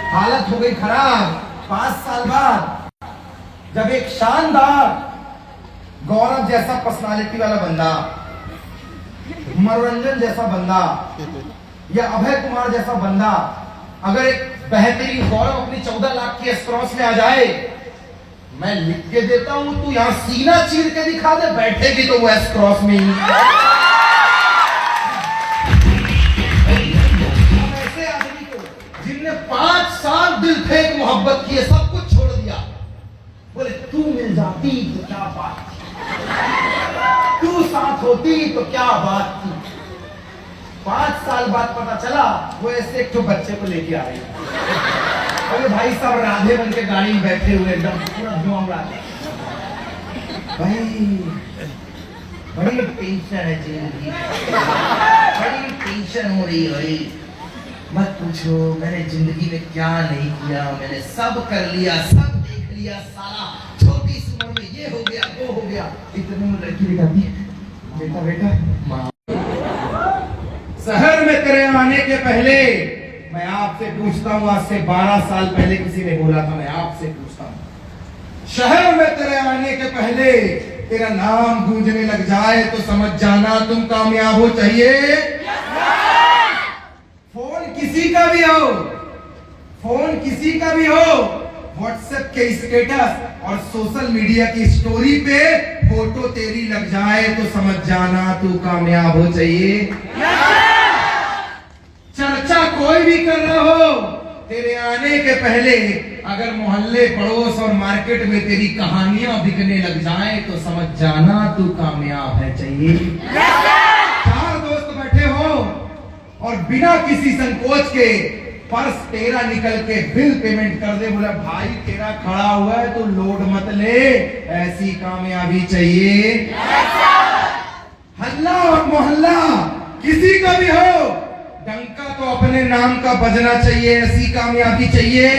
हालत हो गई खराब। 5 साल बाद जब एक शानदार गौरव जैसा पर्सनालिटी वाला बंदा, मनोरंजन जैसा बंदा या अभय कुमार जैसा बंदा अगर एक बेहतरीन गौरव अपनी 14 लाख की एस्क्रॉस में आ जाए, मैं लिख के देता हूं, तू यहां सीना चीर के दिखा दे, बैठेगी तो वो एस्क्रॉस में ही। ऐसे आदमी को जिनने 5 साल दिल फेंक मोहब्बत की, सब कुछ छोड़ दिया, बोले तू मिल जाती तो क्या बात थी, तू साथ होती तो क्या बात थी। 5 साल बाद पता चला वो ऐसे एक तो बच्चे को लेके आ रही है। अरे भाई साहब राधे बन के गाड़ी में बैठे हुए एकदम पूरा धुआं उड़ा के। भाई बड़ी टेंशन है जिंदगी, बड़ी टेंशन हो रही है भाई। मत पूछो मैंने जिंदगी में क्या नहीं किया, मैंने सब कर लिया, सब देख लिया साला। छोटी सी उम्र में ये हो गया वो हो गया। इतने में लड़की दिखाती है, बेटा बेटा माँ। शहर में तेरे आने के पहले मैं आपसे पूछता हूं, आज से 12 साल पहले किसी ने बोला था, मैं आपसे पूछता हूं, शहर में तेरे आने के पहले तेरा नाम गूंजने लग जाए तो समझ जाना तुम कामयाब हो। चाहिए फोन किसी का भी हो, फोन किसी का भी हो, व्हाट्सएप के स्टेटस और सोशल मीडिया की स्टोरी पे फोटो तेरी लग जाए तो समझ जाना तू कामयाब हो। चाहिए चर्चा कोई भी कर रहा हो, तेरे आने के पहले अगर मोहल्ले पड़ोस और मार्केट में तेरी कहानियां बिकने लग जाएं तो समझ जाना तू कामयाब है। चाहिए 4 दोस्त बैठे हो और बिना किसी संकोच के पर्स तेरा निकल के बिल पेमेंट कर दे, बोला भाई तेरा खड़ा हुआ है तो लोड मत ले, ऐसी कामयाबी चाहिए। हल्ला और मोहल्ला किसी का भी हो, डंका तो अपने नाम का बजना चाहिए, ऐसी कामयाबी चाहिए।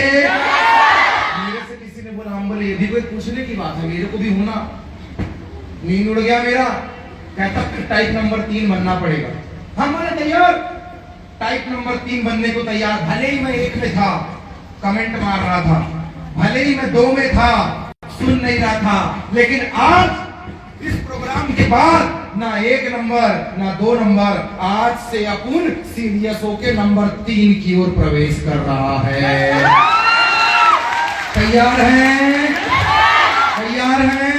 मेरे से किसी ने बोला, हम बोले ये भी कोई पूछने की बात है, मेरे को भी होना। नींद उड़ गया मेरा, कहता फिर टाइप नंबर 3 बनना पड़ेगा। हम बोले तैयार, टाइप नंबर 3 बनने को तैयार। भले ही मैं 1 में था, कमेंट मार रहा था, भले ही मैं 2 में था, सुन नहीं रहा था, लेकिन आज इस प्रोग्राम के बाद ना 1 नंबर ना 2 नंबर, आज से अपन सीरियस होके नंबर 3 की ओर प्रवेश कर रहा है। तैयार हैं? तैयार हैं?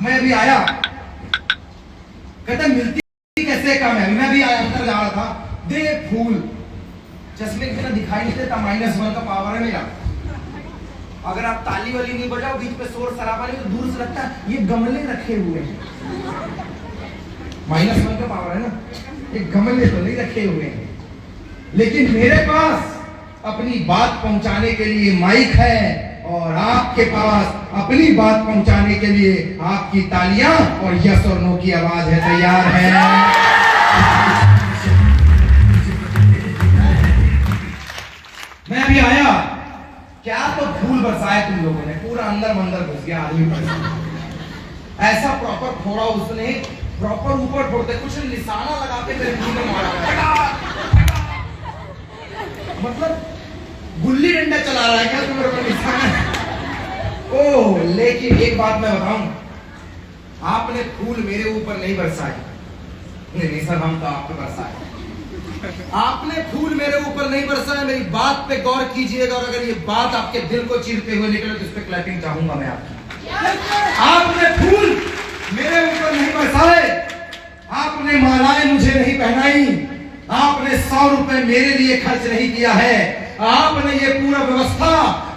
मैं भी आया, कहते मिलती कैसे कम है। मैं भी आया, अंदर जा रहा था, दे फूल, चश्मे के बिना दिखाई नहीं देता, -1 का पावर है मेरा। अगर आप ताली वाली नहीं बजाओ, बीच पे शोर शराबा नहीं, तो दूर से लगता है ये गमले रखे हुए हैं। -1 का पावर है ना, ये गमले तो नहीं रखे हुए हैं, लेकिन मेरे पास अपनी बात पहुंचाने के लिए माइक है और आपके पास अपनी बात पहुंचाने के लिए आपकी तालियां और यस और नो की आवाज है। तैयार है? मैं भी आया, क्या तो फूल बरसाए तुम लोगों ने, पूरा अंदर मंदर घुस गया आदमी। ऐसा प्रॉपर फोड़ा उसने, प्रॉपर ऊपर फोड़ते, कुछ निशाना लगा के मेरे मुंह में मारा, मतलब गुल्ली डंडा चला रहा है क्या तुम्हारे ऊपर निशाना? ओह, लेकिन एक बात मैं बताऊं, आपने फूल मेरे ऊपर नहीं बरसाए। नहीं सर, हम तो आप पे बरसाए। आपने फूल मेरे ऊपर नहीं बरसाया, मेरी बात पे गौर कीजिएगा, और अगर ये बात आपके दिल को चीरते हुए निकले तो इस पे क्लैपिंग चाहूंगा मैं आपकी। आपने फूल मेरे ऊपर नहीं बरसाए, आपने मालाएं मुझे नहीं पहनाई, आपने 100 रुपए मेरे लिए खर्च नहीं किया है, आपने ये पूरा व्यवस्था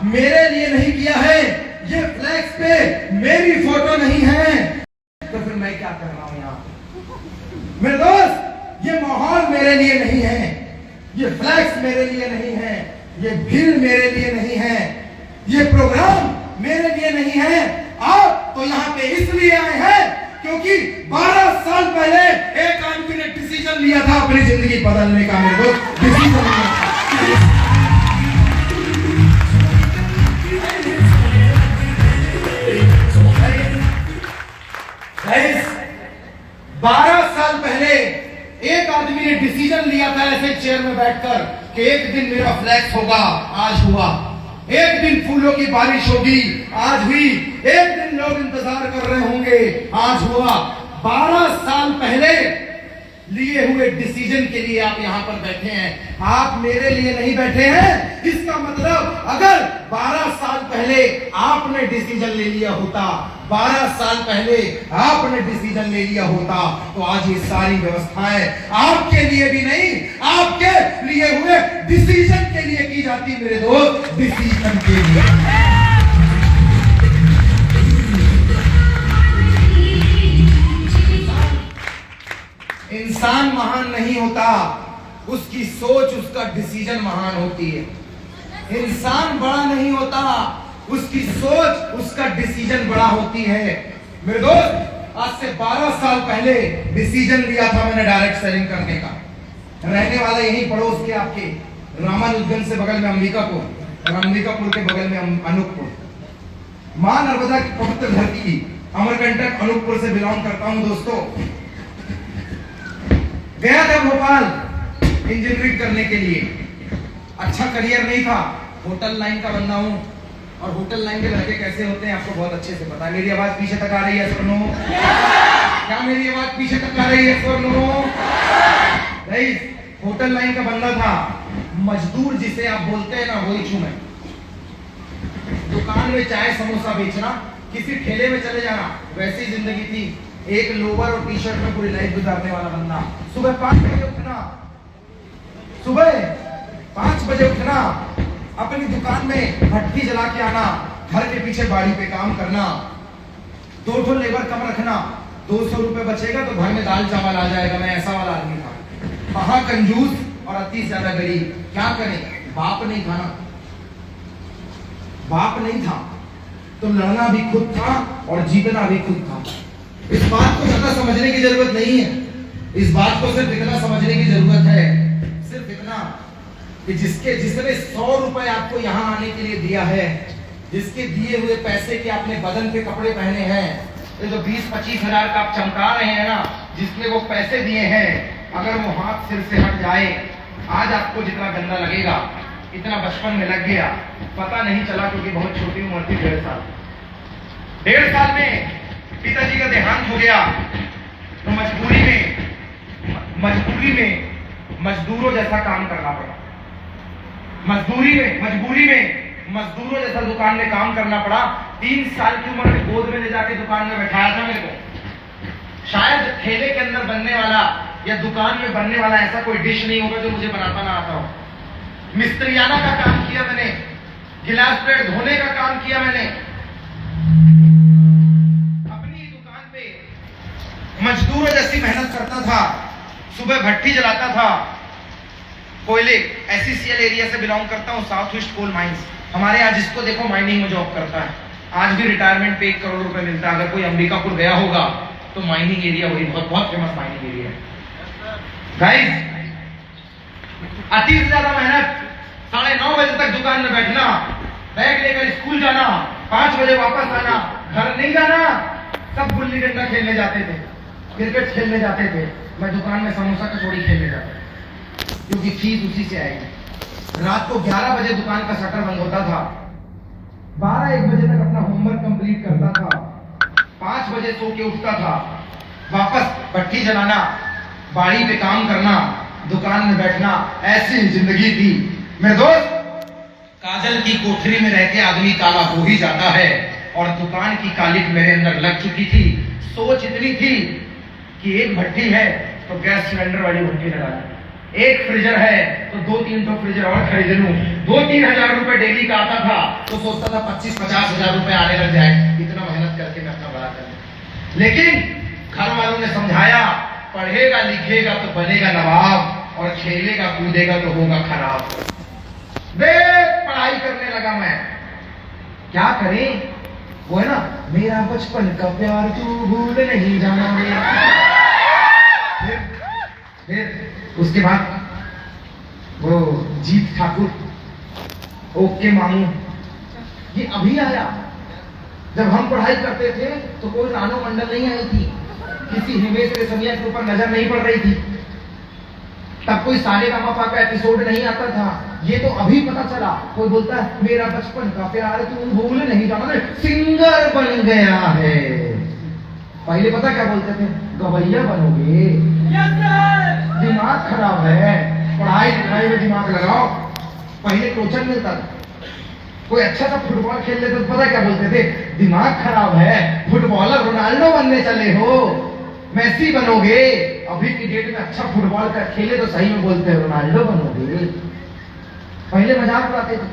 मेरे लिए नहीं किया है, ये फ्लैक्स पे मेरी फोटो नहीं है, तो फिर मैं क्या कर रहा हूं यहाँ? मेरे दोस्त, ये माहौल मेरे लिए नहीं है, ये फ्लैक्स मेरे लिए नहीं है, ये भीड़ मेरे लिए नहीं है, ये प्रोग्राम मेरे लिए नहीं है। आप तो यहाँ पे इसलिए आए हैं क्योंकि 12 साल पहले एक आदमी ने डिसीजन लिया था अपनी जिंदगी बदलने का। मेरे दोस्त, डिसीजन लिया था। 12 साल पहले एक आदमी ने डिसीजन लिया था ऐसे चेयर में बैठकर पर कि एक दिन मेरा फ्लैक्स होगा, आज हुआ। एक दिन फूलों की बारिश होगी, आज हुई। एक दिन लोग इंतजार कर रहे होंगे, आज हुआ। 12 साल पहले लिए हुए डिसीजन के लिए आप यहां पर बैठे हैं, आप मेरे लिए नहीं बैठे हैं। इसका मतलब अगर 12 साल पहले आपने डिसीजन ले लिया होता, 12 साल पहले आपने डिसीजन ले लिया होता, तो आज ये सारी व्यवस्थाएं आपके लिए भी नहीं, आपके लिए हुए डिसीजन के लिए की जाती मेरे दोस्त, डिसीजन के लिए। इंसान महान नहीं होता, उसकी सोच, उसका डिसीजन महान होती है। इंसान बड़ा नहीं होता, उसकी सोच, उसका डिसीजन बड़ा होती है। मेरे दोस्त, आज से 12 साल पहले डिसीजन लिया था मैंने डायरेक्ट सेलिंग करने का। रहने वाला यही पड़ोस के आपके रामानुजगंज से बगल में अंबिकापुर, और अंबिकापुर के बगल में अनूपपुर। मां नर्मदा की पवित्र धरती अमरकंटक अनूपपुर से बिलोंग करता हूं दोस्तों। गया था भोपाल इंजीनियरिंग करने के लिए, अच्छा करियर नहीं था, होटल लाइन का बंदा हूं, और होटल लाइन के लड़के कैसे होते हैं आपको बहुत अच्छे से पता है। मेरी आवाज पीछे तक आ रही है सुनो? क्या मेरी आवाज पीछे तक आ रही है सुनो? नहीं, होटल लाइन का बंदा था, मजदूर जिसे आप बोलते हैं ना, वही छू मैं। दुकान में चाय समोसा बेचना, किसी ठेले में चले जाना, वैसी जिंदगी थी। एक लोवर और टी शर्ट में पूरी लाइफ गुजारने वाला बंदा। सुबह 5 बजे उठना, सुबह 5 बजे उठना, अपनी दुकान में भट्टी जला के आना, घर के पीछे बाड़ी पे काम करना, 2 लेबर कम रखना, 200 रुपए बचेगा तो घर में दाल चावल आ जाएगा। मैं ऐसा वाला आदमी था, महाकंजूस और अति ज्यादा गरीब। क्या करें, बाप नहीं था ना, बाप नहीं था तो लड़ना भी खुद था और जीतना भी खुद था। इस बात को ज्यादा समझने की जरूरत नहीं है, इस बात को सिर्फ इतना समझने की जरूरत है, सिर्फ इतना कि जिसने 100 रुपए आपको यहाँ आने के लिए दिया है, जिसके दिए हुए पैसे के आपने बदन पे कपड़े पहने हैं, ये जो 20-25 हजार का आप चमका रहे हैं ना, जिसने वो पैसे दिए हैं, अगर वो हाथ सिर से हट जाए, आज आपको जितना गंदा लगेगा इतना बचपन में लग गया, पता नहीं चला, क्योंकि बहुत छोटी उम्र थी, 1.5 साल। 1.5 साल में पिताजी का देहांत हो गया, तो मजबूरी में मजदूरों जैसा काम करना पड़ा। मजबूरी में मजदूरों जैसा दुकान में काम करना पड़ा। 3 साल की उम्र में गोद में ले जाके दुकान में बैठाया था मेरे को। शायद ठेले के अंदर बनने वाला या दुकान में बनने वाला ऐसा कोई डिश नहीं होगा जो मुझे बनाता ना आता हो। मिस्त्रियाना का काम किया मैंने, गिलास प्लेट धोने का काम किया मैंने, अपनी दुकान पे मजदूरों जैसी मेहनत करता था, सुबह भट्टी जलाता था। कोयले, SECL एरिया से बिलोंग करता हूँ, साउथ ईस्ट कोल माइंस। हमारे यहाँ जिसको देखो माइनिंग में जॉब करता है, आज भी रिटायरमेंट पे 1 करोड़ रुपए मिलता है। अगर कोई अंबिकापुर गया होगा तो माइनिंग एरिया वही बहुत फेमस माइनिंग एरिया है गाइस। अति ज्यादा मेहनत, 9:30 बजे तक दुकान में बैठना, बैग लेकर स्कूल जाना, 5 बजे वापस आना, घर नहीं जाना। सब गुल्ली डंडा खेलने जाते थे, क्रिकेट खेलने जाते थे, मैं दुकान में समोसा कचौड़ी खेलने जाता, क्योंकि फीस उसी से आएगी। रात को 11 बजे दुकान का शटर बंद होता था, 12-1 बजे तक अपना होमवर्क कंप्लीट करता था, 5 बजे सो के उठता था, वापस भट्टी जलाना, बाड़ी पे काम करना, दुकान में बैठना। ऐसी जिंदगी थी मेरे दोस्त। काजल की कोठरी में रह के आदमी काला हो ही जाता है, और दुकान की कालिक मेरे अंदर लग चुकी थी। सोच इतनी थी कि एक भट्टी है तो गैस सिलेंडर वाली भट्टी लगा दी, एक फ्रीजर है तो 2-3 तो फ्रीजर और खरीद लूं। 2-3 हजार रुपए डेली का आता था, तो सोचता था 25-50 हजार रुपए आने लग जाए, इतना मेहनत करके मैं अपना बड़ा कर। लेकिन घर वालों ने समझाया, पढ़ेगा लिखेगा तो बनेगा नवाब, और खेलेगा कूदेगा तो होगा खराब। पढ़ाई करने लगा मैं, क्या करें, वो है ना, मेरा बचपन का प्यार तू भूल नहीं जाना। फिर उसके बाद वो जीत ठाकुर, ओके मामू, ये अभी आया। जब हम पढ़ाई करते थे तो कोई रानो मंडल नहीं आई थी, किसी हिमेश रेशमिया के ऊपर नजर नहीं पड़ रही थी। तब कोई सारेगामापा का एपिसोड नहीं आता था, ये तो अभी पता चला। कोई बोलता है मेरा बचपन का प्यार तुम भूल नहीं जाना, सिंगर बन गया है। पहले पता क्या बोलते थे, गवैया बनोगे, दिमाग खराब है, पढ़ाई लिखाई में दिमाग लगाओ। पहले कोचन मिलता था, कोई अच्छा सा फुटबॉल खेल लेते तो पता क्या बोलते थे, दिमाग खराब है, फुटबॉलर रोनाल्डो बनने चले हो, मेसी बनोगे। अभी की डेट में अच्छा फुटबॉल का खेले तो सही में बोलते हैं रोनाल्डो बनोगे। पहले मजाक उड़ाते थे।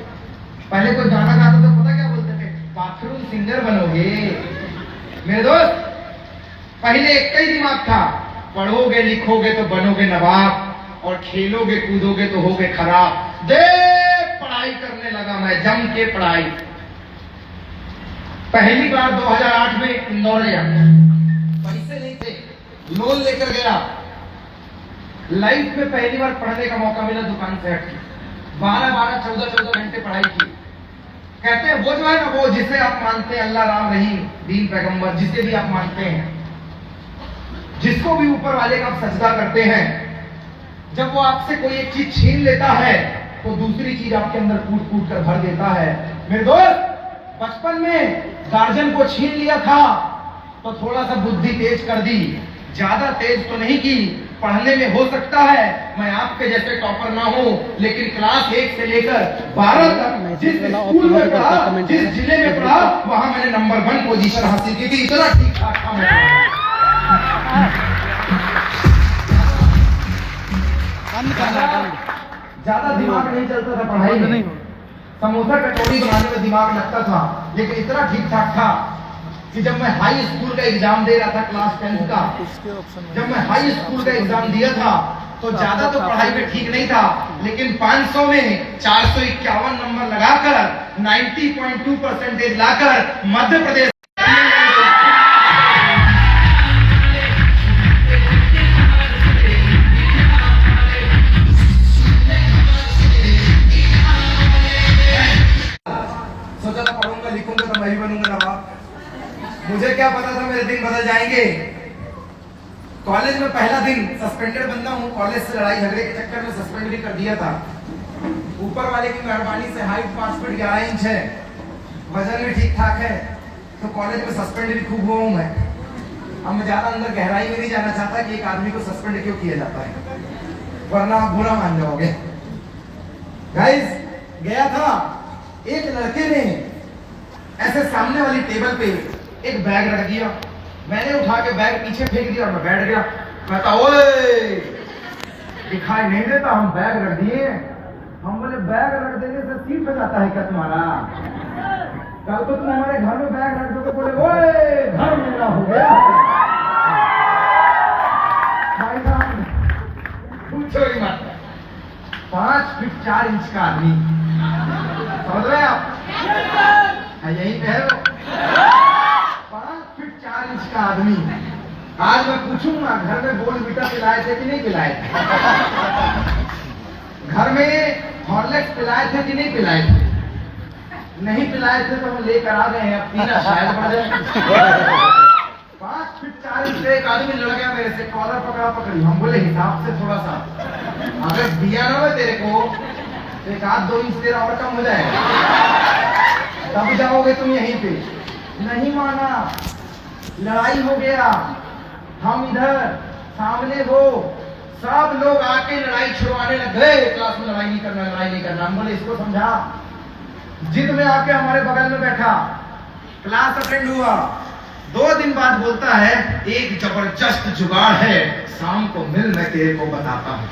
पहले कोई गाना गाता तो पता क्या बोलते थे, बाथरूम सिंगर बनोगे। मेरे दोस्त, पहले एक ही दिमाग था, पढ़ोगे लिखोगे तो बनोगे नवाब, और खेलोगे कूदोगे तो होगे खराब। दे पढ़ाई करने लगा मैं, जम के पढ़ाई। पहली बार 2008 में इंदौर गया, पैसे नहीं थे, लोन लेकर गया। लाइफ में पहली बार पढ़ने का मौका मिला, दुकान से हट के 12-12, 14-14 घंटे पढ़ाई की। कहते हैं वो जो है ना, वो जिसे आप मानते हैं, अल्लाह, राम, रहीम, दीन, पैगंबर, जिसे भी आप मानते हैं, जिसको भी ऊपर वाले का आप सजदा करते हैं, जब वो आपसे कोई एक चीज छीन लेता है तो दूसरी चीज आपके अंदर कूट कूट कर भर देता है। मेरे दोस्त, बचपन में गार्जियन को छीन लिया था तो थोड़ा सा बुद्धि तेज कर दी, ज्यादा तेज तो नहीं की। पढ़ने में हो सकता है मैं आपके जैसे टॉपर ना हूं, लेकिन क्लास 1 से लेकर 12 तक जिस स्कूल में पढ़ा, जिस जिले में पढ़ा, वहां मैंने नंबर 1 पोजीशन हासिल की थी। इतना ठीक ठाक था मैं। ज्यादा दिमाग नहीं चलता था पढ़ाई में, समोसा कचौड़ी बनाने में दिमाग लगता था, लेकिन इतना ठीक ठाक था कि जब मैं हाई स्कूल का एग्जाम दे रहा था, क्लास 10 का, जब मैं हाई स्कूल का एग्जाम दिया था तो ज्यादा तो पढ़ाई में ठीक नहीं था, लेकिन 500 में 451 नंबर लगाकर 90.2% लाकर मध्य प्रदेश सोचा था पढ़ूंगा लिखूंगा तो मैं भी बनूंगा नवाब। मुझे क्या पता था मेरे दिन बदल जाएंगे। कॉलेज में पहला दिन सस्पेंडेड बंदा हूँ, कॉलेज से लड़ाई झगड़े के चक्कर में सस्पेंड भी कर दिया था। ऊपर वाले की मेहरबानी से हाइट 5 फीट 11 इंच है, वजन भी ठीक ठाक है, तो कॉलेज में सस्पेंड भी खूब हुआ हूँ मैं। अब मैं ज्यादा अंदर गहराई में नहीं जाना चाहता कि एक आदमी को सस्पेंड क्यों किया जाता है, वरना आप बुरा मान जाओगे। गाइस, गया था, एक लड़के ने ऐसे सामने वाली टेबल पे एक बैग रख दिया, मैंने उठा के बैग पीछे फेंक दिया और मैं बैठ गया। कहता ओए दिखाई नहीं देता, हम बैग रख दिए। हम बोले बैग रख देने से सीट हो जाता है क्या तुम्हारा? कल तो तुम हमारे घर में बैग रख दो तो बोले ओए घर मेरा हो गया। भाई साहब पूछो ही मत, 5 फीट 4 इंच का आदमी, समझ रहे आप? यही पे है वो 5 फीट 4 इंच का आदमी। आज मैं पूछूंगा घर में बोर्नवीटा पिलाए थे कि नहीं पिलाए थे? घर में हॉर्लिक्स पिलाए थे कि नहीं पिलाए थे? नहीं पिलाए थे तो हम लेकर आ गए हैं, अब पीना शायद पड़ जाए। 5 फीट 4 इंच का एक आदमी लड़ गया मेरे से, कॉलर पकड़ा पकड़ी। हम बोले हिसाब से थोड़ा सा, अगर दिया ना हो तेरे को 1-2 इंच तेरा और कम हो जाएगा, तब जाओगे तुम यहीं पे। नहीं माना, लड़ाई हो गया। हम इधर, सामने वो, सब लोग आके लड़ाई छुड़वाने लग गए। क्लास में लड़ाई नहीं करना, लड़ाई नहीं करना। हम बोले इसको समझा, जिद में आके हमारे बगल में बैठा, क्लास अटेंड हुआ। 2 दिन बाद बोलता है एक जबरदस्त जुगाड़ है, शाम को मिल, मैं तेरे को बताता हूँ।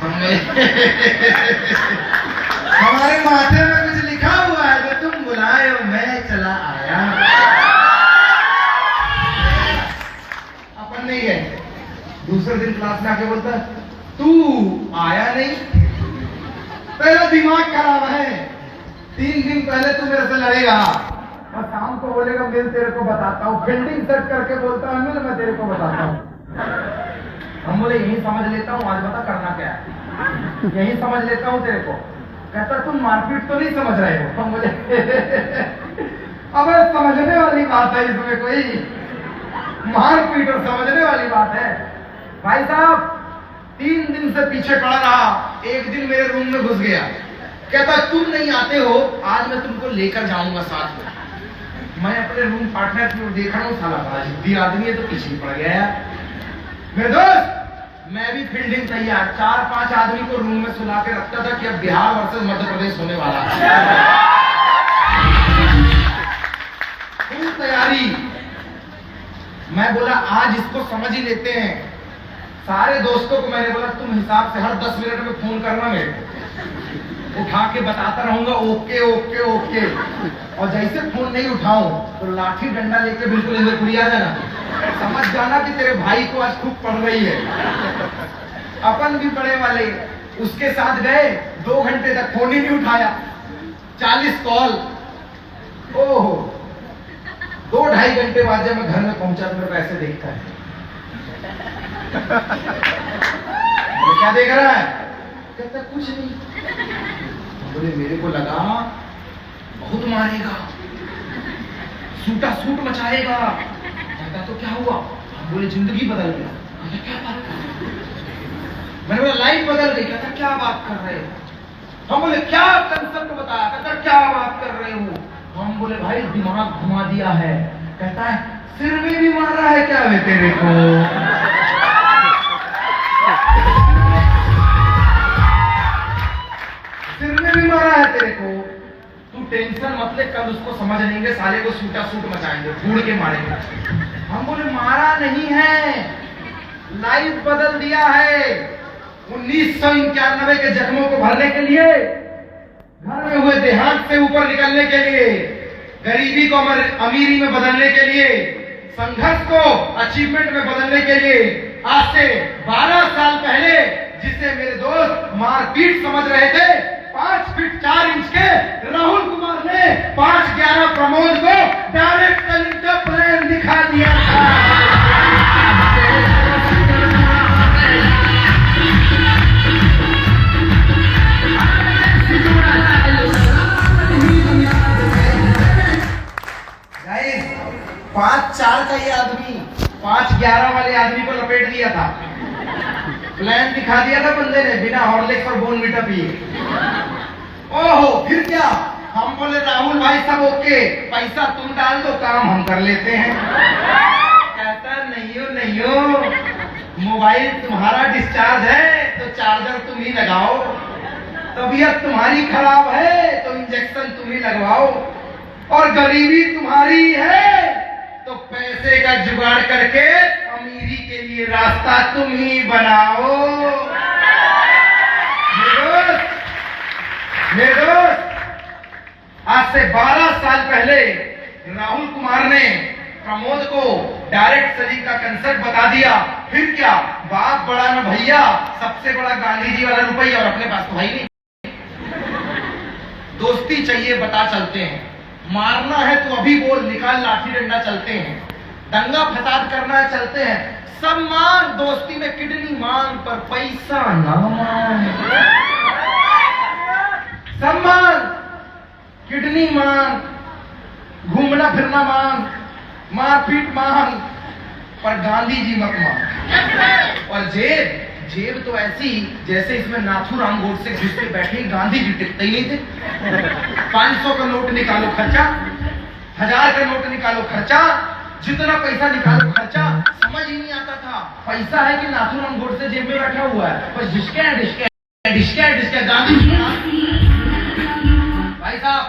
हमारे माथे में कुछ लिखा हुआ है, जो तुम बुलाए हो मैं चला आया। अपन नहीं गए। दूसरे दिन क्लास में आके बोलता है तू आया नहीं, तेरा दिमाग खराब है। 3 दिन पहले तू मेरे से लड़ेगा और शाम को बोलेगा मिल तेरे को बताता हूँ। फील्डिंग सेट करके बोलता है मिल मैं तेरे को बताता हूँ। हम बोले यही समझ लेता हूँ, आज बता करना क्या है, यही समझ लेता हूँ तेरे को। कहता तुम मारपीट तो नहीं समझ रहे हो? हम बोले अब समझने वाली बात है इसमें, कोई मारपीट और समझने वाली बात है? भाई साहब 3 दिन से पीछे पड़ा रहा, एक दिन मेरे रूम में घुस गया, कहता तुम नहीं आते हो, आज मैं तुमको लेकर जाऊंगा साथ में। मैं अपने रूम पार्टनर की ओर देख रहा हूँ, साला बड़ा जिद्दी आदमी है, तो पीछे पड़ गया यार। मेरे दोस्त, मैं भी फील्डिंग तैयार, 4-5 आदमी को रूम में सुला के रखता था कि अब बिहार वर्सेस मध्य प्रदेश होने वाला है। फुल तैयारी। मैं बोला आज इसको समझ ही लेते हैं। सारे दोस्तों को मैंने बोला तुम हिसाब से हर 10 मिनट में फोन करना मेरे को, उठा के बताता रहूंगा ओके ओके ओके। और जैसे फोन नहीं उठाऊं तो लाठी डंडा लेके बिल्कुल इंद्रपुरी आ जाना, समझ जाना कि तेरे भाई को आज खूब पड़ रही है। अपन भी बड़े वाले उसके साथ गए, 2 घंटे तक फोन ही नहीं उठाया, 40 कॉल। ओहो, 2-2.5 घंटे बाद जब मैं घर में पहुंचा तो मेरे को ऐसे देखता है, क्या देख रहा है? कहता कुछ नहीं। बोले मेरे को लगा बहुत मारेगा, सूटा सूट मचाएगा। कहता तो क्या हुआ? बोले जिंदगी बदल गया। कहता क्या बात कर रहे हो? मैंने बोला लाइफ बदल गई। कहता क्या बात कर रहे हो? हम बोले क्या कंसेप्ट बताया? कहता क्या बात कर रहे हो? हम बोले भाई दिमाग घुमा दिया है। कहता है सिर में भी मारा है क्या वे तेरे को? सिर में भी मारा है तेरे को? तू टेंशन मत ले, कल उसको समझ लेंगे, साले को सूटा सूट मचाएंगे, फूड़ के मारेंगे। हम बोले मारा नहीं है, लाइफ बदल दिया है। 1991 के जख्मों को भरने के लिए, घर में हुए देहांत से ऊपर निकलने के लिए, गरीबी को अमीरी में बदलने के लिए, संघर्ष को अचीवमेंट में बदलने के लिए, आज से 12 साल पहले जिसे मेरे दोस्त मारपीट समझ रहे थे, 5 फीट 4 इंच के राहुल कुमार ने 5-11 प्रमोद को डायरेक्ट सेलिंग का प्लान दिखा दिया था। गाइस, 5-4 का ये आदमी 5-11 वाले आदमी को लपेट दिया था, प्लान दिखा दिया था बंदे ने, बिना हॉर्लिक्स और बोर्नविटा पिए। ओहो, फिर क्या? हम बोले राहुल भाई सब ओके, पैसा तुम डाल दो, काम हम कर लेते हैं। कहता नहीं हो, मोबाइल तुम्हारा डिस्चार्ज है तो चार्जर तुम ही लगाओ, तबीयत तुम्हारी खराब है तो इंजेक्शन तुम ही लगवाओ, और गरीबी तुम्हारी है तो पैसे का जुगाड़ करके अमीरी के लिए रास्ता तुम ही बनाओ। मेरे दोस्त, आज से 12 साल पहले राहुल कुमार ने प्रमोद को डायरेक्ट सेलिंग का कंसेप्ट बता दिया। फिर क्या? बाप बड़ा ना भैया, सबसे बड़ा गांधी जी वाला रुपया, और अपने पास तो भाई नहीं। दोस्ती चाहिए बता चलते हैं, मारना है तो अभी बोल, निकाल लाठी डंडा चलते हैं, दंगा फसाद करना है चलते हैं, सब मांग, दोस्ती में किडनी मांग पर पैसा ना मांग। सम्मान, किडनी मांग, घूमना फिरना मांग, मारपीट मांग, पर गांधी जी मत मांग। और जेब तो ऐसी जैसे इसमें नाथूराम गोडसे घुस के बैठे, गांधी जी टिकते ही नहीं थे। 500 का नोट निकालो खर्चा, 1000 का नोट निकालो खर्चा, जितना पैसा निकालो खर्चा। समझ ही नहीं आता था पैसा है कि नाथूराम गोडसे जेब में बैठा हुआ है, बस डिस्के डिस्के गांधी जी। भाई साहब,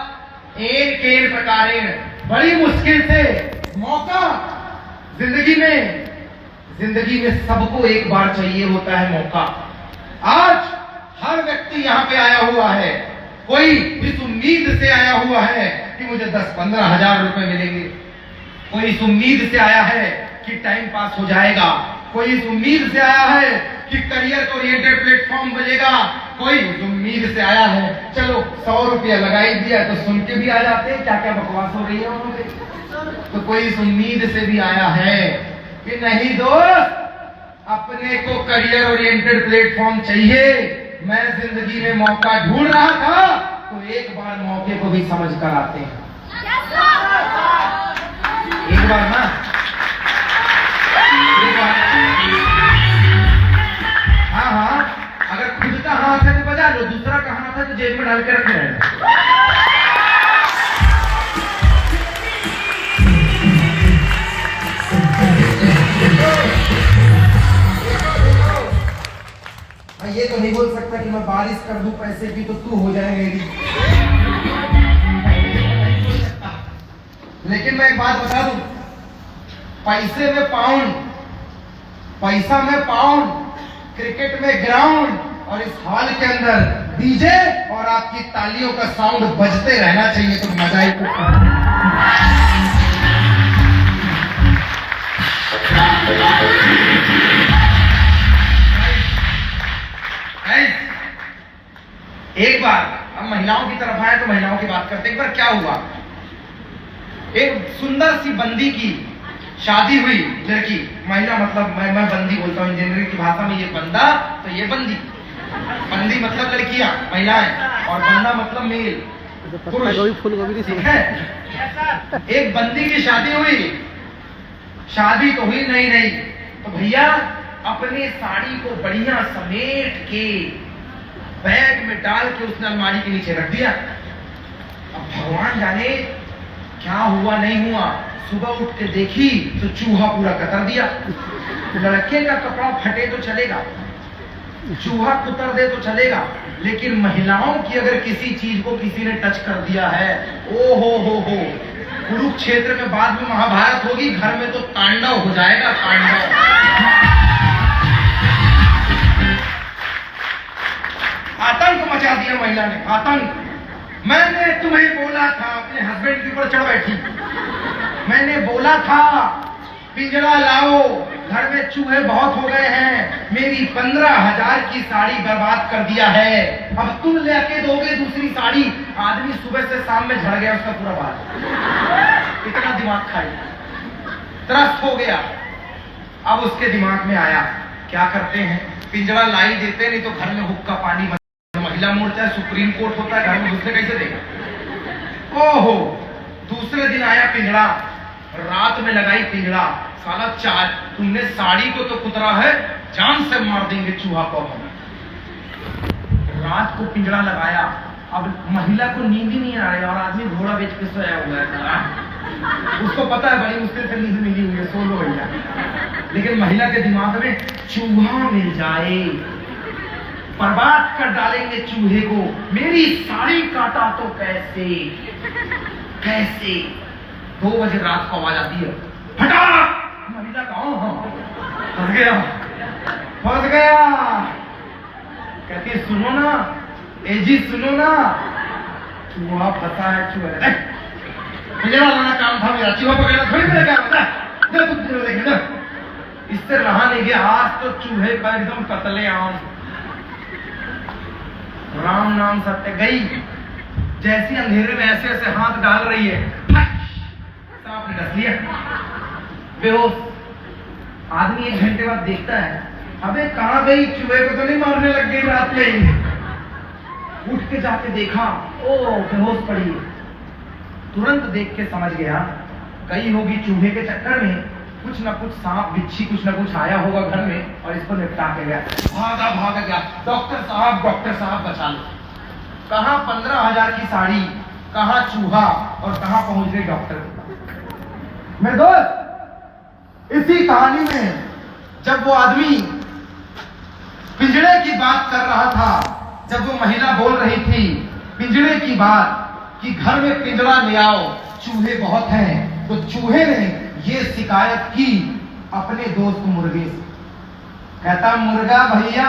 एक प्रकारेण, बड़ी मुश्किल से मौका जिंदगी में सबको एक बार चाहिए होता है मौका। आज हर व्यक्ति यहाँ पे आया हुआ है, कोई इस उम्मीद से आया हुआ है कि मुझे 10-15 हजार रुपए मिलेंगे, कोई इस उम्मीद से आया है कि टाइम पास हो जाएगा, कोई इस उम्मीद से आया है कि करियर ओरिएंटेड प्लेटफॉर्म बनेगा, कोई उस उम्मीद से आया है चलो 100 रुपया लगा ही दिया तो सुन के भी आ जाते हैं क्या क्या बकवास हो रही है उन्होंने। तो कोई इस उम्मीद से भी आया है कि नहीं दोस्त, अपने को करियर ओरिएंटेड प्लेटफॉर्म चाहिए। मैं जिंदगी में मौका ढूंढ रहा था तो एक बार मौके को भी समझ कर आते हैं। एक बार ना, हाँ, अगर खुद का हाथ है तो लो, दूसरा कहां था तो जेब में डाल के रख लेना। मैं ये तो नहीं बोल सकता कि मैं बारिश कर दूं पैसे की तो तू हो जाए मेरी, लेकिन मैं एक बात बता दूं, पैसे में पाउंड, पैसा में पाउंड, क्रिकेट में ग्राउंड, और इस हॉल के अंदर डीजे और आपकी तालियों का साउंड बजते रहना चाहिए, तो मजा ही कुछ। एक बार अब महिलाओं की तरफ आए तो महिलाओं की बात करते। एक बार क्या हुआ, एक सुंदर सी बंदी की शादी हुई, लड़की, महिला मतलब मैं बंदी बोलता हूँ इंजीनियरिंग की भाषा में, ये बंदा तो ये बंदी, बंदी मतलब लड़कियां, महिलाएं, और बंदा मतलब मेल, पुरुष, ठीक है। एक बंदी की शादी हुई, शादी तो हुई नहीं, तो भैया अपने साड़ी को बढ़िया समेट के बैग में डाल के उसने अलमारी के नीचे रख दिया। अब भगवान जाने क्या हुआ नहीं हुआ, सुबह उठ के देखी तो चूहा पूरा कतर दिया। लड़के का कपड़ा फटे तो चलेगा, चूहा कुतर दे तो चलेगा, लेकिन महिलाओं की अगर किसी चीज को किसी ने टच कर दिया है, ओ हो, कुरुक्षेत्र में बाद में महाभारत होगी, घर में तो तांडव हो जाएगा, तांडव। आतंक मचा दिया महिला ने, आतंक। मैंने तुम्हें बोला था, अपने हस्बैंड के ऊपर चढ़ बैठी, मैंने बोला था पिंजरा लाओ, घर में चूहे बहुत हो गए हैं, मेरी 15,000 की साड़ी बर्बाद कर दिया है, अब तुम लेके दोगे दूसरी साड़ी। आदमी सुबह से शाम में झड़ गया उसका पूरा बाल, इतना दिमाग खाई, त्रस्त हो गया। अब उसके दिमाग में आया क्या करते हैं, पिंजरा लाई देते, नहीं तो घर में हुक्का पानी, महिला मोर्चा सुप्रीम कोर्ट होता है, घर में घुसने कैसे देगा। ओहो, दूसरे दिन आया पिंजरा, रात में लगाई पिंजरा, साला चार, तुमने साड़ी को तो कुतरा है, जान से मार देंगे चूहा को। रात को पिंजरा लगाया, अब महिला को नींद ही नहीं आ रही, और आदमी घोड़ा बेच के सोया हुआ है, उसको पता है बड़ी मुश्किल से नींद मिली हुई है, सो लो भैया, लेकिन महिला के दिमाग में चूहा मिल जाए, बर्बाद कर डालेंगे चूहे को, मेरी साड़ी काटा तो कैसे। 2 बजे रात को आवाज आती है, हटा। महिला कहाँ, फंस गया। कहती सुनो ना, एजी सुनो ना, चूहा फंसा है, चूहा पिंजरा लाना काम था मेरा, चूहा पकड़ा थोड़ी मेरा क्या पता, इससे रहा नहीं गया। आज तो चूहे का एकदम कतले आम, राम नाम सत्य गई, जैसी अंधेरे में ऐसे ऐसे हाथ डाल रही है, सांप ने डस लिया, बेहोश। आदमी 1 घंटे बाद देखता है, अबे कहां गई, चूहे को तो नहीं मारने लग गई रात में ही। उठ के जाके देखा, ओ बेहोश पड़ी है। तुरंत देख के समझ गया गई होगी चूहे के चक्कर में, कुछ ना कुछ सांप बिच्छी कुछ ना कुछ आया होगा घर में और इसको निपटा के गया। भागा गया, डॉक्टर साहब बचा लो। कहां 15,000 की साड़ी, कहां चूहा, और कहां पहुंच गए डॉक्टर। मेरे दोस्त, इसी कहानी में जब वो आदमी पिंजरे की बात कर रहा था, जब वो महिला बोल रही थी पिंजरे की बात कि घर में पिंजरा ले आओ, चूहे बहुत हैं, तो चूहे ने ये शिकायत की अपने दोस्त मुर्गे से। कहता मुर्गा भैया,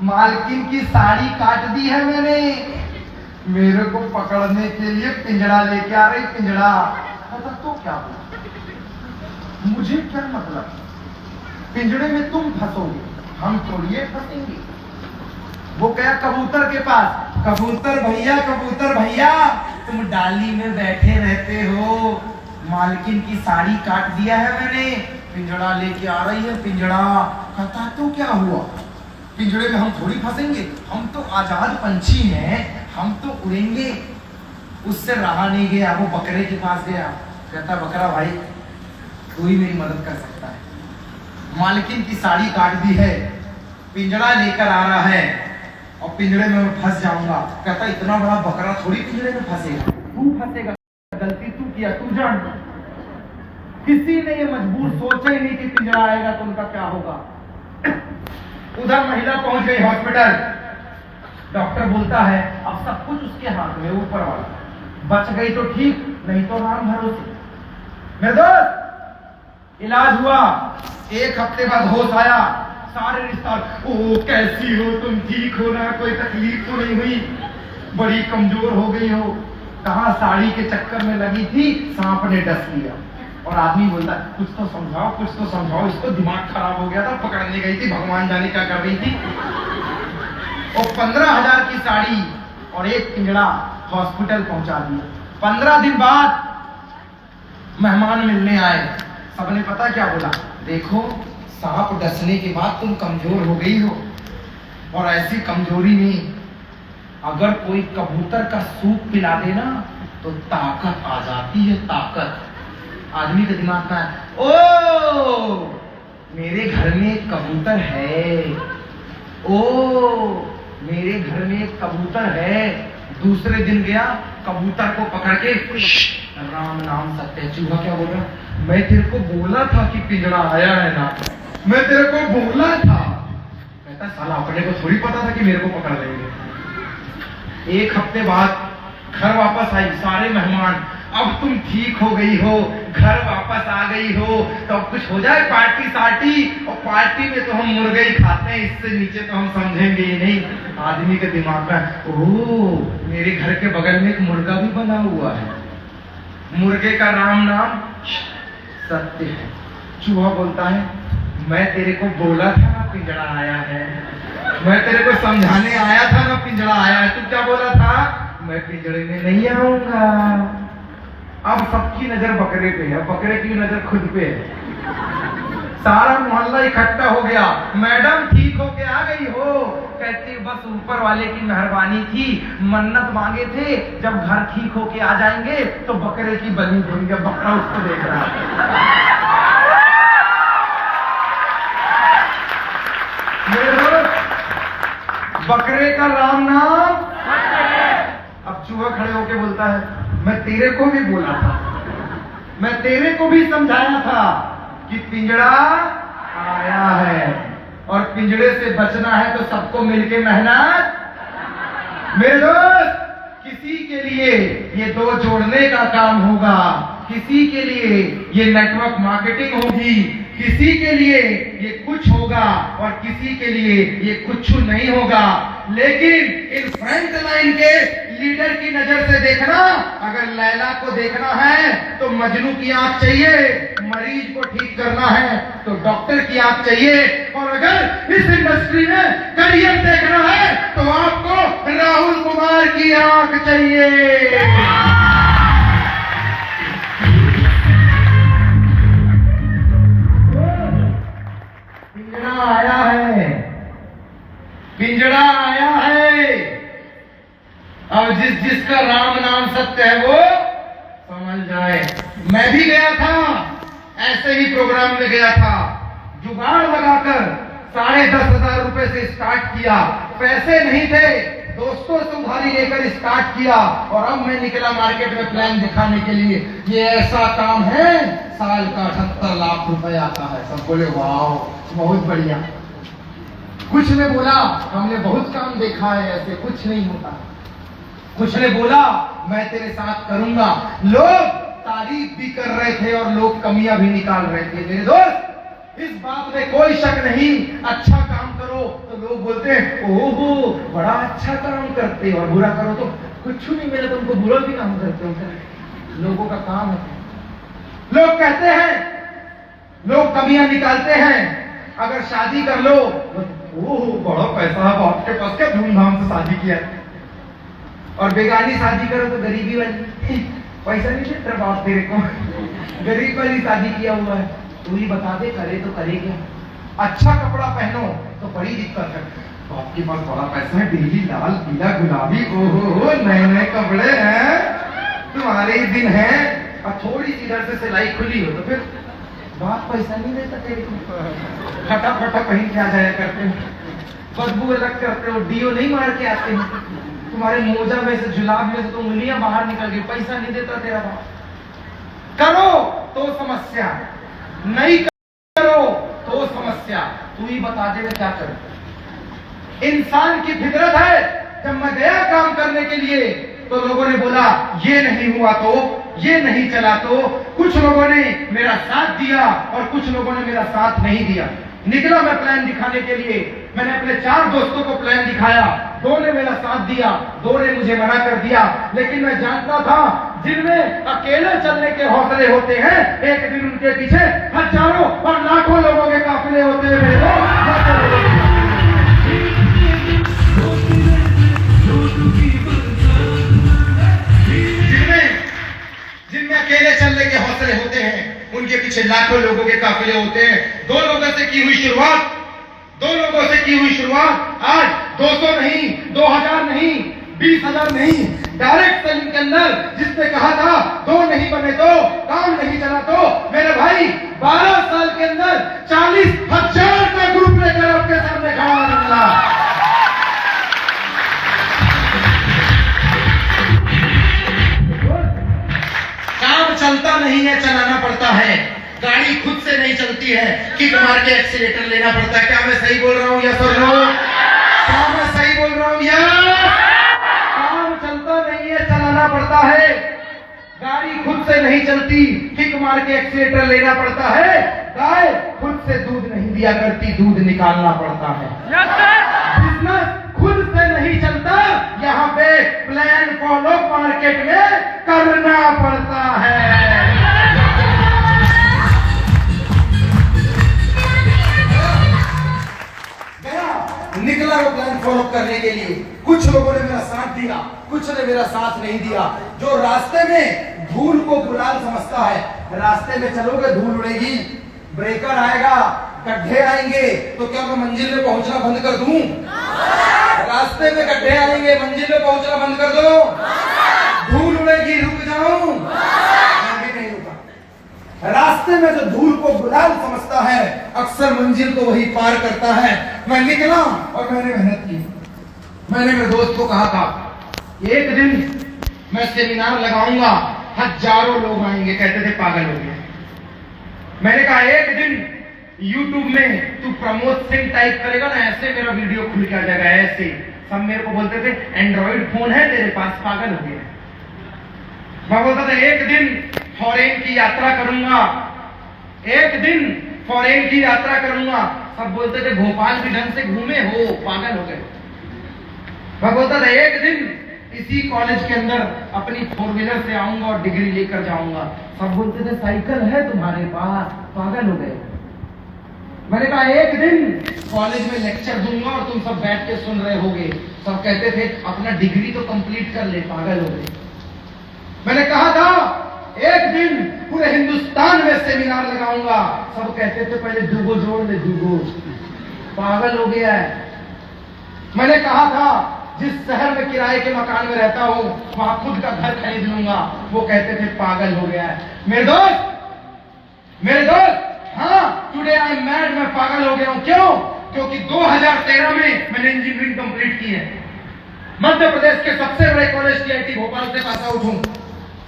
मालकिन की साड़ी काट दी है मैंने, मेरे को पकड़ने के लिए पिंजरा लेके आ रही, पिंजरा। कहता तो क्या हुआ, मुझे क्या मतलब, पिंजरे में तुम फंसोगे, हम थोड़िए फंसेंगे। वो गया कबूतर के पास, कबूतर भैया तुम डाली में बैठे रहते हो, मालकिन की साड़ी काट दिया है मैंने, पिंजरा लेके आ रही है, पिंजरा। कहता तो क्या हुआ, पिंजरे में हम थोड़ी फंसेंगे, हम तो आजाद पंछी हैं, हम तो उड़ेंगे। उससे रहा नहीं गया, वो बकरे के पास गया। कहता बकरा भाई तू ही मेरी मदद कर सकता है, मालकिन की साड़ी काट दी है, पिंजरा लेकर आ रहा है, पिंजरे में मैं फंस जाऊंगा। कहता इतना बड़ा बकरा थोड़ी पिंजरे में फंसेगा, तू फंसेगा, गलती तू किया, तू जान। किसी ने ये मजबूर सोचा ही नहीं कि पिंजरा आएगा तो उनका क्या होगा। उधर महिला पहुंच गई हॉस्पिटल, डॉक्टर बोलता है अब सब कुछ उसके हाथ में, ऊपर वाला, बच गई तो ठीक, नहीं तो राम भरोसे। मेरे दोस्त इलाज हुआ, 1 हफ्ते बाद होश आया, सारे रिश्ता, ओ कैसी हो तुम, ठीक हो ना, कोई तकलीफ तो नहीं हुई, बड़ी कमजोर हो गई हो, कहा साड़ी के चक्कर में लगी थी, सांप ने डस लिया। और आदमी बोलता कुछ तो समझाओ, कुछ तो समझाओ, इसको दिमाग खराब हो गया था, पकड़ने गई थी, भगवान जाने क्या कर रही थी। और 15,000 की साड़ी और 1 पिंजरा हॉस्पिटल पहुंचा दिया। 15 दिन बाद मेहमान मिलने आए, सबने पता क्या बोला, देखो सांप डसने के बाद तुम कमजोर हो गई हो, और ऐसी कमजोरी में अगर कोई कबूतर का सूप पिला देना तो ताकत आ जाती है, ताकत। आदमी के दिमाग में, ओ मेरे घर में एक कबूतर है, ओ मेरे घर में एक कबूतर है। दूसरे दिन गया, कबूतर को पकड़ के राम नाम सत्य। चूहा क्या बोल रहा, मैं तेरे को बोला था कि पिंजरा आया है ना, मैं तेरे को बोला था। कहता साला अपने को थोड़ी पता था कि मेरे को पकड़ लेंगे। 1 हफ्ते बाद घर वापस आई, सारे मेहमान, अब तुम ठीक हो गई हो, घर वापस आ गई हो, तो अब कुछ हो जाए पार्टी सार्टी, और पार्टी में तो हम मुर्गे ही खाते हैं, इससे नीचे तो हम समझेंगे ही नहीं। आदमी के दिमाग में, ओह मेरे घर के बगल में एक मुर्गा भी बना हुआ है, मुर्गे का राम नाम सत्य है। चूहा बोलता है मैं तेरे को बोला था ना पिंजरा आया है, मैं तेरे को समझाने आया था ना पिंजरा आया है, तू क्या बोला था, मैं पिंजरे में नहीं आऊंगा। अब सबकी नजर बकरे पे है, बकरे की नजर खुद पे है। सारा मोहल्ला इकट्ठा हो गया, मैडम ठीक होके आ गई हो, कहती बस ऊपर वाले की मेहरबानी थी, मन्नत मांगे थे, जब घर ठीक होके आ जाएंगे तो बकरे की बलि देंगे। बकरा उसको देख रहा है। बकरे का राम नाम। अब चूहा खड़े होके बोलता है मैं तेरे को भी बोला था, मैं तेरे को भी समझाया था कि पिंजरा आया है, और पिंजरे से बचना है तो सबको मिलके मेहनत। मेरे दोस्त किसी के लिए ये 2 जोड़ने का काम होगा, किसी के लिए ये नेटवर्क मार्केटिंग होगी, किसी के लिए ये कुछ होगा और किसी के लिए ये कुछ नहीं होगा। लेकिन इन फ्रंट लाइन के लीडर की नजर से देखना, अगर लैला को देखना है तो मजनू की आंख चाहिए, मरीज को ठीक करना है तो डॉक्टर की आंख चाहिए, और अगर इस इंडस्ट्री में करियर देखना है तो आपको राहुल कुमार की आंख चाहिए। पिंजरा आया है, पिंजरा आया है। अब जिसका राम नाम सत्य है वो समझ जाए। मैं भी गया था, ऐसे ही प्रोग्राम में गया था, जुगाड़ लगाकर 10,500 रुपए से स्टार्ट किया, पैसे नहीं थे, दोस्तों से उधारी लेकर स्टार्ट किया, और अब मैं निकला मार्केट में प्लान दिखाने के लिए। ये ऐसा काम है, साल का 78 लाख रुपए आता है। सब बोले वाह बहुत बढ़िया। कुछ ने बोला हमने बहुत काम देखा है, ऐसे कुछ नहीं होता। कुछ ने बोला मैं तेरे साथ करूंगा। लोग तारीफ भी कर रहे थे और लोग कमियां भी निकाल रहे थे। मेरे दोस्त इस बात में कोई शक नहीं, अच्छा काम करो तो लोग बोलते हैं ओहो बड़ा अच्छा काम करते, और बुरा करो तो कुछ नहीं मिला, तुमको बुरा भी काम करते हो। लोगों का काम है, लोग कहते हैं, लोग कमियां निकालते हैं। अगर शादी कर लो, ओह बड़ा पैसा है बाप के पास, क्या धूमधाम से शादी किया, और बेगानी शादी करो तो गरीबी वाली, पैसा नहीं देता बाप तेरे को, गरीब वाली शादी किया हुआ है। तू ही बता दे करे तो करे क्या। अच्छा कपड़ा पहनो तो बड़ी दिक्कत है, बाप के पास बड़ा पैसा है, डेली लाल पीला गुलाबी, ओहो नए नए कपड़े हैं, तुम्हारे ही दिन है, और थोड़ी सी इधर से सिलाई खुली हो तो फिर बाप पैसा नहीं देता तेरे को, फटाफट कहीं क्या जाया करते हैं। बदबू अलग करते हो, डीओ नहीं मार के आते हो, तुम्हारे मोजा में से जुलाब में से तो उंगलियां बाहर निकल गई, पैसा नहीं देता तेरा बाप। करो तो समस्या, नहीं करो तो समस्या। तू ही बता दे मैं क्या करूं। इंसान की फितरत है। जब मैं गया काम करने के लिए तो लोगों ने बोला ये नहीं हुआ तो, ये नहीं चला तो, कुछ लोगों ने मेरा साथ दिया और कुछ लोगों ने मेरा साथ नहीं दिया। निकला मैं प्लान दिखाने के लिए, मैंने अपने 4 दोस्तों को प्लान दिखाया, 2 ने मेरा साथ दिया, 2 ने मुझे मना कर दिया। लेकिन मैं जानता था जिनमें अकेले चलने के हौसले होते हैं, एक दिन उनके पीछे हजारों और लाखों लोगों के काफिले होते हैं मेरे दोस्त। जिनमें अकेले चलने के हौसले होते हैं उनके पीछे लाखों लोगों के काफिले होते हैं। 2 लोगों से की हुई शुरुआत, 2 लोगों से की हुई शुरुआत आज 200 नहीं, 2000 नहीं, 20,000 नहीं, डायरेक्ट सेलिंग के अंदर जिसने कहा था 2 नहीं बने तो, काम नहीं चला तो, मेरे भाई 12 साल के अंदर 40,000 का ग्रुप लेकर आपके सामने खड़ा होगा। काम चलता नहीं है, चलाना पड़ता है। गाड़ी खुद से नहीं चलती है, किक मार के एक्सीलेटर लेना पड़ता है। क्या मैं सही बोल रहा हूं या सर नो? क्या मैं सही बोल रहा हूं या? काम चलता नहीं है, चलाना पड़ता है। गाड़ी खुद से नहीं चलती, किक मार के एक्सीलेटर लेना पड़ता है। गाय खुद से दूध नहीं दिया करती, दूध निकालना पड़ता है। बिजनेस खुद से नहीं चलता, यहाँ पे प्लान फॉलो मार्केट में करना पड़ता है। निकला वो प्लान फॉलो करने के लिए। कुछ लोगों ने मेरा साथ दिया, कुछ ने मेरा साथ नहीं दिया। जो रास्ते में धूल को गुलाल समझता है, रास्ते में चलोगे धूल उड़ेगी, ब्रेकर आएगा, गड्ढे आएंगे, तो क्या मैं मंजिल में पहुंचना बंद कर दूं? रास्ते में गड्ढे आएंगे, मंजिल में पहुंचना बंद कर दो? धूल उड़ेगी, रुक जाऊं? मैं भी नहीं रुका। रास्ते में जो धूल को गुलाल समझता है अक्सर मंजिल को वही पार करता है। मैं निकला और मैंने मेहनत की। मैंने मेरे दोस्त को कहा था एक दिन मैं सेमिनार लगाऊंगा, हजारों लोग आएंगे। कहते थे पागल हो गया। मैंने कहा एक दिन YouTube में तू प्रमोद सिंह टाइप करेगा ना, ऐसे मेरा वीडियो खुल के आ जाएगा। ऐसे सब मेरे को बोलते थे एंड्रॉइड फोन है तेरे पास, पागल हो गया। मैं बोलता था एक दिन फॉरेन की यात्रा करूंगा, एक दिन फॉरेन की यात्रा करूंगा। सब बोलते थे भोपाल भी ढंग से घूमे हो, पागल हो गए। मैं बोलता था एक दिन इसी कॉलेज के अंदर अपनी 4 व्हीलर से आऊंगा और डिग्री लेकर जाऊंगा। सब बोलते थे साइकिल है तुम्हारे पास, पागल हो गए। मैंने कहा एक दिन कॉलेज में लेक्चर दूंगा और तुम सब बैठ के सुन रहे होगे। सब कहते थे अपना डिग्री तो कंप्लीट कर ले, पागल हो गए। मैंने कहा था एक दिन पूरे हिंदुस्तान में सेमिनार लगाऊंगा। सब कहते थे पहले दूगो जोड़ ले, दूगो, पागल हो गया है। मैंने कहा था जिस शहर में किराए के मकान में रहता हूं वहां खुद का घर खरीद लूंगा। वो कहते थे पागल हो गया है। मेरे दोस्त, हाँ टुडे आई एम मैड, मैं पागल हो गया हूं। क्यों? क्योंकि 2013 में मैंने इंजीनियरिंग कंप्लीट की है। मध्य प्रदेश के सबसे बड़े कॉलेज TIT भोपाल से पास आउट हूं।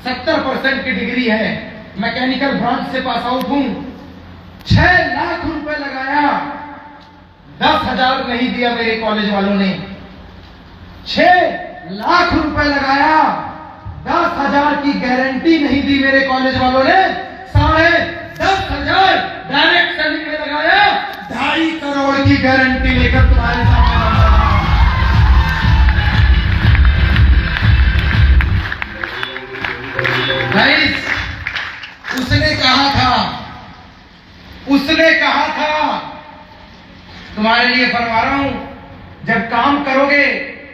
70% की डिग्री है। मैकेनिकल ब्रांच से पास आउट हूं। 6 लाख रुपए लगाया, 10,000 नहीं दिया मेरे कॉलेज वालों ने। 6 लाख रुपए लगाया, 10,000 की गारंटी नहीं दी मेरे कॉलेज वालों ने। 10,500 डायरेक्ट सेलिंग में लगाया, 2.5 करोड़ की गारंटी लेकर तुम्हारे सामने उसने कहा था तुम्हारे लिए फरमा रहा हूं, जब काम करोगे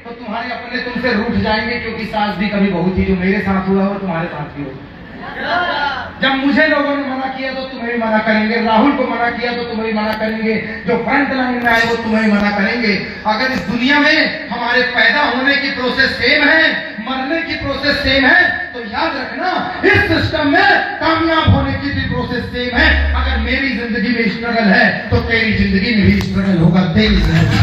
तो तुम्हारे अपने तुमसे रूठ जाएंगे, क्योंकि सास भी कभी बहू थी। जो मेरे साथ हुआ वो तुम्हारे साथ भी हो। जब मुझे लोगों ने मना किया तो तुम्हें भी मना करेंगे, राहुल को मना किया तो तुम्हें भी मना करेंगे, जो फ्रंट लाइन में आए वो तुम्हें भी मना करेंगे। अगर इस दुनिया में हमारे पैदा होने की प्रोसेस सेम है, मरने की प्रोसेस सेम है, तो याद रखना इस सिस्टम में कामयाब होने की भी प्रोसेस सेम है। अगर मेरी जिंदगी में स्ट्रगल है तो तेरी जिंदगी में भी स्ट्रगल होगा। तेरी जिंदगी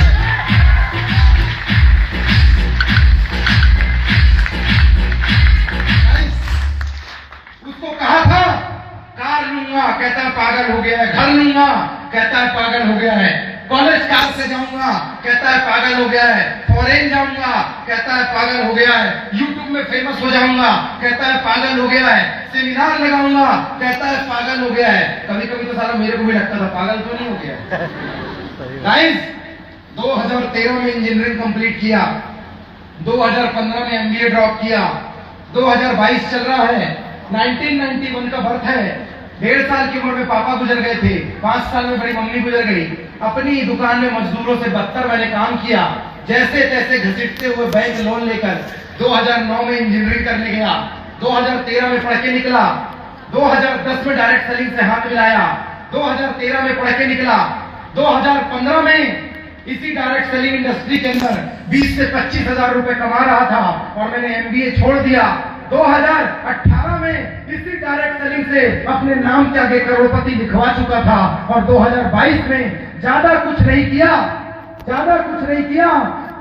से जाऊंगा, कहता है पागल हो गया है। फॉरेन जाऊंगा, कहता है पागल हो गया है। यूट्यूब में फेमस हो जाऊंगा, कहता है पागल हो गया है। सेमिनार लगाऊंगा, कहता है पागल हो गया है। कभी कभी तो सारा मेरे को भी लगता था पागल तो नहीं हो गया। गाइस, 2013 में इंजीनियरिंग कंप्लीट किया, 2015 में एमबीए ड्रॉप किया, 2022 चल रहा है, 1991 का बर्थ है। 1.5 साल की उम्र में पापा गुजर गए थे, 5 साल में बड़ी मम्मी गुजर गई। अपनी दुकान में मजदूरों से 72 मैंने काम किया, जैसे तैसे घसीटते हुए बैंक लोन लेकर 2009 में इंजीनियरिंग करने गया, 2013 में पढ़ के निकला, 2010 में डायरेक्ट सेलिंग से हाथ मिलाया, 2013 में पढ़ के निकला, 2015 में इसी डायरेक्ट सेलिंग इंडस्ट्री के अंदर 20 से 25 हजार रुपए कमा रहा था और मैंने एमबीए छोड़ दिया। 2018 में इसी डायरेक्ट सेलिंग से अपने नाम के आगे करोड़पति लिखवा चुका था और 2022 में ज्यादा कुछ नहीं किया,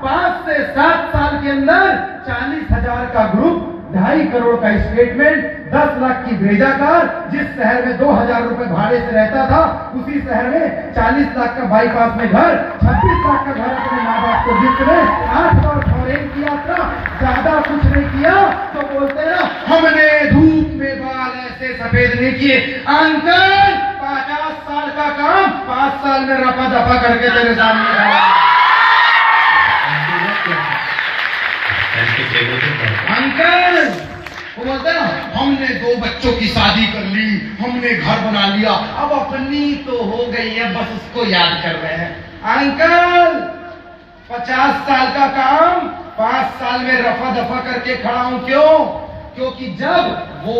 5 से 7 साल के अंदर 40,000 का ग्रुप, 2.5 करोड़ का स्टेटमेंट, 10 लाख की ब्रेजा कार, जिस शहर में 2,000 रुपए भाड़े से रहता था उसी शहर में 40 लाख का बाईपास में घर, 26 लाख का घर अपने माँ बाप को गिफ्ट में, 8 बार फॉरेन की यात्रा, ज्यादा कुछ नहीं किया। तो बोलते ना हमने धूप में बाल ऐसे सफेद नहीं किए। अंकल, 50 साल का काम 5 साल में रफा दफा करके तेरे सामने अंकल। वो बोलते ना हमने 2 बच्चों की शादी कर ली, हमने घर बना लिया, अब अपनी तो हो गई है, बस उसको याद कर रहे हैं। अंकल, 50 साल का काम 5 साल में रफा दफा करके खड़ा हूं। क्यों? क्योंकि जब वो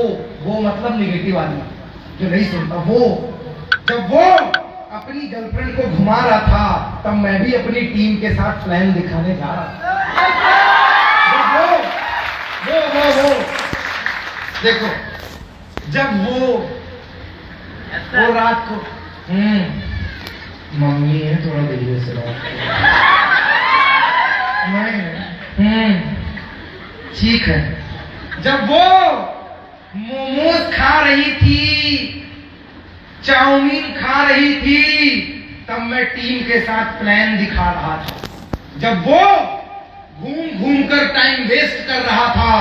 मतलब निगेटिव वाली जो नहीं सुनता, जब वो अपनी गर्लफ्रेंड को घुमा रहा था, तब मैं भी अपनी टीम के साथ प्लान दिखाने जा रहा था। वो देखो, जब वो रात को मम्मी है, थोड़ा धीरे से ठीक है। जब वो मोमोज खा रही थी, चाउमीन खा रही थी, तब मैं टीम के साथ प्लान दिखा रहा था। जब वो घूम कर टाइम वेस्ट कर रहा था,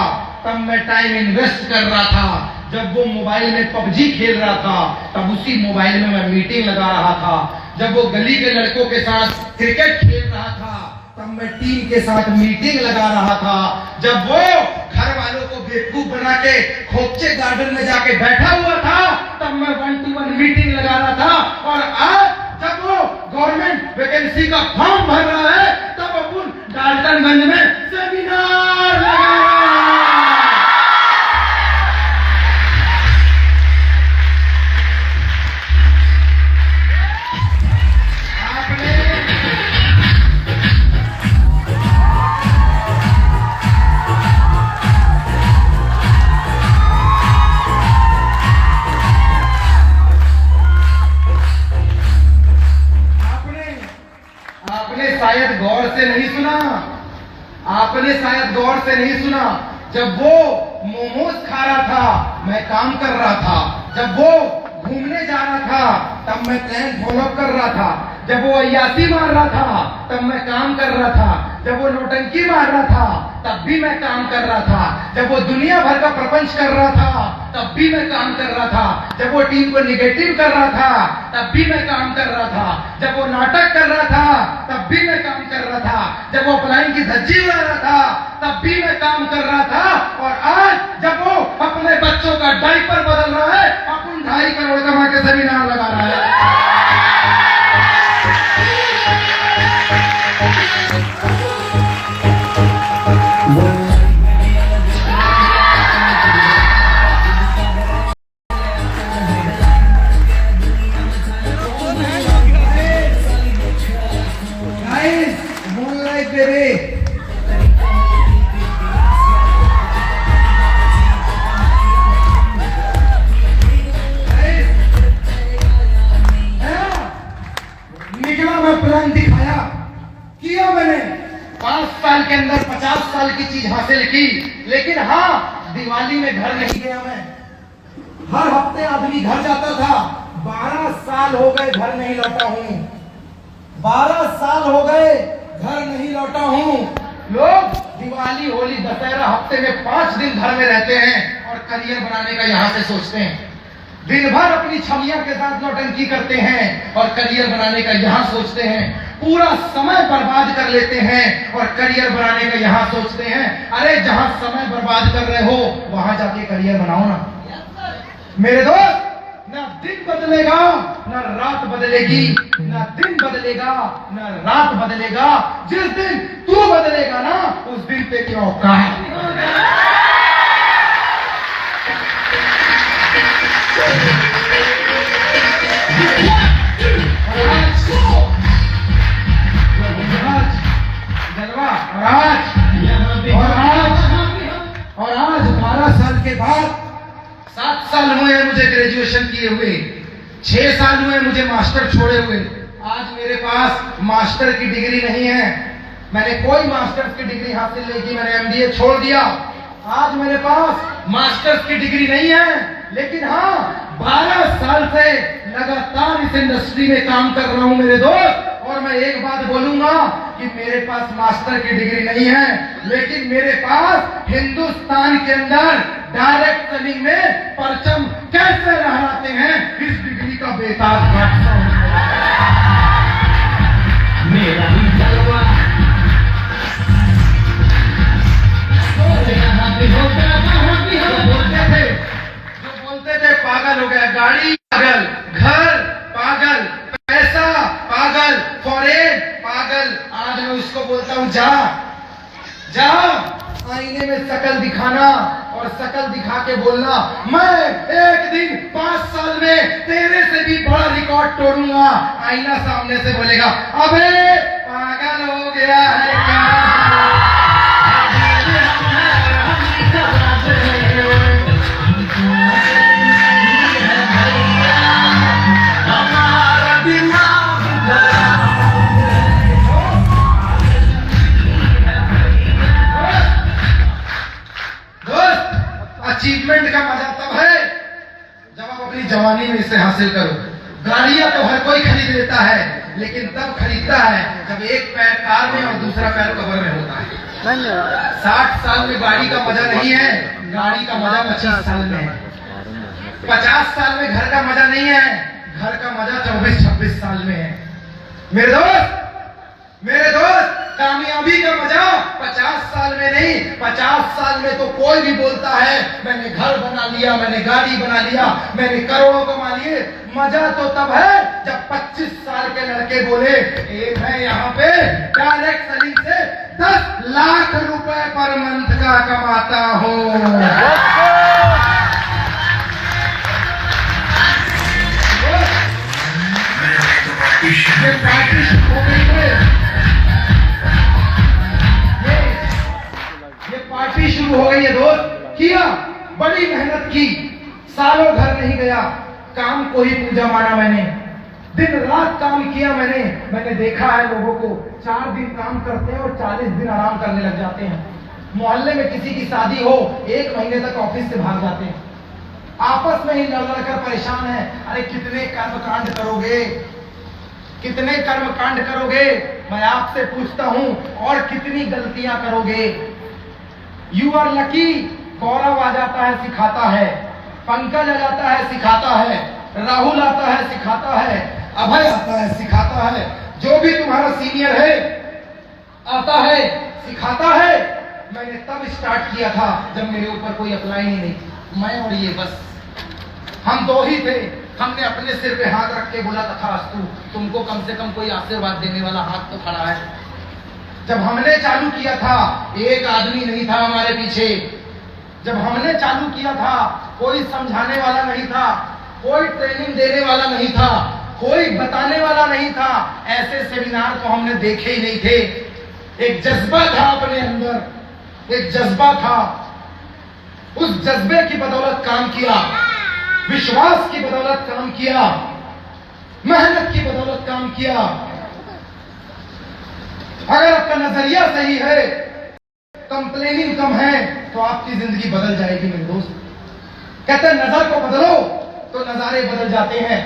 तब मैं टाइम इन्वेस्ट कर रहा था। जब वो मोबाइल में पबजी खेल रहा था, तब उसी मोबाइल में मैं मीटिंग लगा रहा था। जब वो गली के लड़कों के साथ क्रिकेट खेल रहा था, तब मैं टीम के साथ मीटिंग लगा रहा था। जब वो घर वालों को बेवकूफ बना के खोपचे गार्डन में जाके बैठा हुआ था, तब मैं 1-to-1 मीटिंग लगा रहा था। और आज जब वो गवर्नमेंट वैकेंसी का फॉर्म भर रहा है, तब अपन डाल्टनगंज में सेमिनार लगा रहा है। आपने शायद गौर से नहीं सुना। जब वो मोमोज खा रहा था, मैं काम कर रहा था। जब वो घूमने जा रहा था, तब मैं प्लान फॉलो कर रहा था। जब वो अय्यासी मार रहा था, तब मैं काम कर रहा था। जब वो नौटंकी मार रहा था, तब भी मैं काम कर रहा था। जब वो दुनिया भर का प्रपंच कर रहा था, तब भी मैं काम कर रहा था। जब वो टीम को निगेटिव कर रहा था, तब भी मैं काम कर रहा था। जब वो नाटक कर रहा था, तब भी मैं काम कर रहा था। जब वो प्लान की धज्जी उड़ा रहा था, तब भी मैं काम कर रहा था। और आज जब वो अपने बच्चों का डायपर बदल रहा है, अपन 2.5 करोड़ कमा के सेमिनार लगा रहा है। प्लान दिखाया, किया मैंने। 5 साल के अंदर 50 साल की चीज हासिल की। लेकिन हाँ, दिवाली में घर नहीं गया मैं। हर हफ्ते आदमी घर जाता था। 12 साल हो गए घर नहीं लौटा हूं। 12 साल हो गए घर नहीं लौटा हूँ। लोग दिवाली, होली, दशहरा हफ्ते में 5 दिन घर में रहते हैं और करियर बनाने का यहाँ से सोचते हैं। दिन भर अपनी छमिया के साथ नौटंकी करते हैं और करियर बनाने का यहाँ सोचते हैं। पूरा समय बर्बाद कर लेते हैं और करियर बनाने का यहाँ सोचते हैं। अरे जहाँ समय बर्बाद कर रहे हो वहां जाके करियर बनाओ ना मेरे दोस्त। ना दिन बदलेगा ना रात बदलेगी, ना दिन बदलेगा ना रात बदलेगा। जिस दिन तू बदलेगा ना उस दिन तेरी औकात। जलवा। और आज 12 साल के बाद 7 साल हुए हैं मुझे ग्रेजुएशन किए हुए, 6 साल हुए मुझे मास्टर छोड़े हुए। आज मेरे पास मास्टर की डिग्री नहीं है, मैंने कोई मास्टर्स की डिग्री हासिल नहीं की, मैंने एमबीए छोड़ दिया। आज मेरे पास मास्टर्स की डिग्री नहीं है, लेकिन हाँ 12 साल से लगातार इस इंडस्ट्री में काम कर रहा हूं मेरे दोस्त। और मैं एक बात बोलूंगा कि मेरे पास मास्टर की डिग्री नहीं है, लेकिन मेरे पास हिंदुस्तान के अंदर डायरेक्ट सेलिंग में परचम कैसे लहराते हैं इस डिग्री का बेताज बादशाह मेरा ही जलवा। जो बोलते थे पागल हो गया, गाड़ी पागल, घर पागल, पैसा पागल, फॉरेन पागल, आज मैं उसको बोलता हूं जा जा आईने में शकल दिखाना और शकल दिखा के बोलना मैं एक दिन 5 साल में तेरे से भी बड़ा रिकॉर्ड तोड़ूंगा। आईना सामने से बोलेगा अबे पागल हो गया है क्या। अचीवमेंट का मजा तब है जब आप अपनी जवानी में इसे हासिल करो। गाड़ियां तो हर कोई खरीद लेता है, लेकिन तब खरीदता है जब एक पैर कार में और दूसरा पैर कबर में होता है। 60 साल में गाड़ी का मजा नहीं है, गाड़ी का मजा 25 साल में है। 50 साल में घर का मजा नहीं है, घर का मजा 24-26 साल में है। मेरे दोस्त कामयाबी का मजा 50 साल में नहीं, 50 साल में तो कोई भी बोलता है मैंने घर बना लिया, मैंने गाड़ी बना लिया, मैंने करोड़ों कमा लिए। मजा तो तब है जब 25 साल के लड़के बोले मैं यहाँ पे डायरेक्ट सेलिंग से 10 लाख रुपए पर मंथ का कमाता हूँ। ये पार्टी शुरू हो गई है, ये पार्टी शुरू हो गई है दोस्त। किया बड़ी मेहनत की, सालों घर नहीं गया, काम को ही पूजा माना मैंने, दिन रात काम किया मैंने देखा है लोगों को 4 दिन काम करते हैं और 40 दिन आराम करने लग जाते हैं। मोहल्ले में किसी की शादी हो 1 महीने तक ऑफिस से भाग जाते हैं, आपस में ही लड़ लड़कर परेशान है। अरे कितने कर्मकांड करोगे, कितने कर्मकांड करोगे, मैं आपसे पूछता हूं, और कितनी गलतियां करोगे। यू आर लकी, गौरव आ जाता है सिखाता है, पंकज आ जाता है सिखाता है, राहुल आता है सिखाता है, अभय आता है सिखाता है, जो भी तुम्हारा सीनियर है आता है सिखाता है। मैंने तब स्टार्ट किया था जब मेरे ऊपर कोई अप्लाई ही नहीं, मैं और ये बस हम 2 ही थे। हमने अपने सिर पे हाथ रख के बोला तथास्तु, तुमको कम से कम कोई आशीर्वाद देने वाला हाथ तो खड़ा है। जब हमने चालू किया था एक आदमी नहीं था हमारे पीछे, जब हमने चालू किया था कोई समझाने वाला नहीं था, कोई ट्रेनिंग देने वाला नहीं था, कोई बताने वाला नहीं था। ऐसे सेमिनार तो हमने देखे ही नहीं थे। एक जज्बा था अपने अंदर, एक जज्बा था, उस जज्बे की बदौलत काम किया, विश्वास की बदौलत काम किया, मेहनत की बदौलत काम किया। अगर आपका नजरिया सही है, कंप्लेनिंग कम है, तो आपकी जिंदगी बदल जाएगी मेरे दोस्त। कहते हैं नजर को बदलो तो नजारे बदल जाते हैं।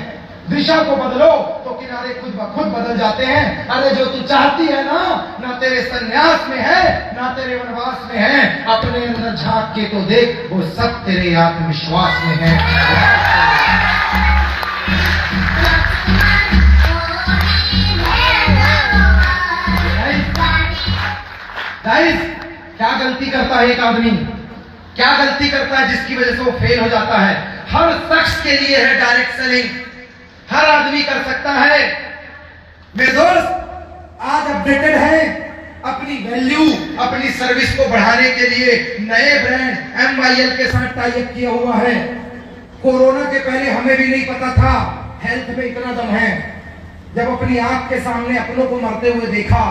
दिशा को बदलो तो किनारे खुद ब खुद बदल जाते हैं। अरे जो तू चाहती है ना तेरे संन्यास में है, ना तेरे वनवास में है। अपने अंदर झांक के तो देख, वो सब तेरे आत्मविश्वास में है। गाइस, क्या गलती करता है एक आदमी, क्या गलती करता है जिसकी वजह से वो फेल हो जाता है? हर शख्स के लिए है डायरेक्ट सेलिंग, हर आदमी कर सकता है। मेरे दोस्त आज अपडेटेड है, अपनी वैल्यू, अपनी सर्विस को बढ़ाने के लिए नए ब्रांड MYL के साथ टाई अप किया हुआ है। कोरोना के पहले हमें भी नहीं पता था हेल्थ में इतना दम है। जब अपनी आंख के सामने अपनों को मरते हुए देखा,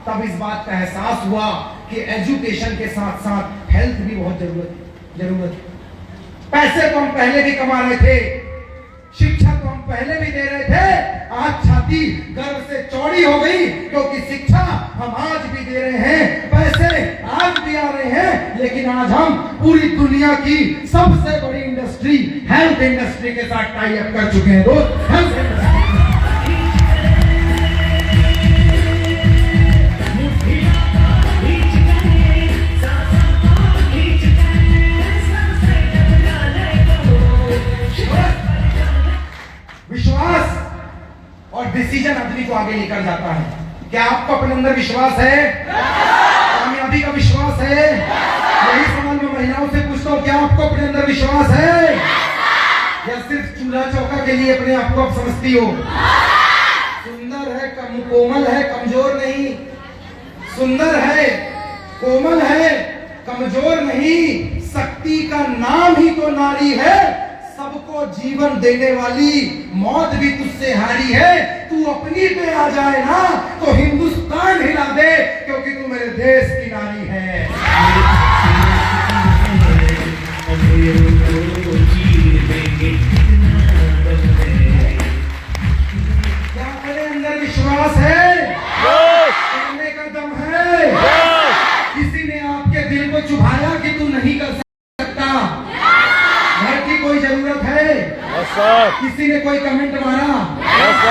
तब इस बात का एहसास हुआ कि एजुकेशन के साथ साथ हेल्थ भी बहुत जरूरत है। पैसे तो हम पहले भी कमा रहे थे, शिक्षा तो हम पहले भी दे रहे थे। आज छाती गर्व से चौड़ी हो गई, क्योंकि शिक्षा हम आज भी दे रहे हैं, पैसे आज भी आ रहे हैं। लेकिन आज हम पूरी दुनिया की सबसे बड़ी इंडस्ट्री हेल्थ इंडस्ट्री के साथ टाई अप कर चुके हैं दोस्त। हेल्थ इंडस्ट्री और डिसीजन आदमी को आगे लेकर जाता है। क्या आपको अपने अंदर विश्वास है? कामयाबी का विश्वास है? यही सवाल मैं महिलाओं से पूछता हूँ, क्या आपको अपने अंदर विश्वास है, या सिर्फ चूल्हा चौका के लिए अपने आप को आप समझती हो? सुंदर है, कोमल है, कमजोर नहीं। सुंदर है, कोमल है, कमजोर नहीं। शक्ति का नाम ही तो नारी है, सबको जीवन देने वाली, मौत भी तुझसे हारी है। तू अपनी पे आ जाए ना तो हिंदुस्तान हिला दे, क्योंकि तू मेरे देश की नारी है। क्या मेरे अंदर विश्वास है? करने का दम है? किसी ने आपके दिल को चुभाया कि तू नहीं कर सकता? घर की कोई जरूरत है? yes, किसी ने कोई कमेंट मारा? yes,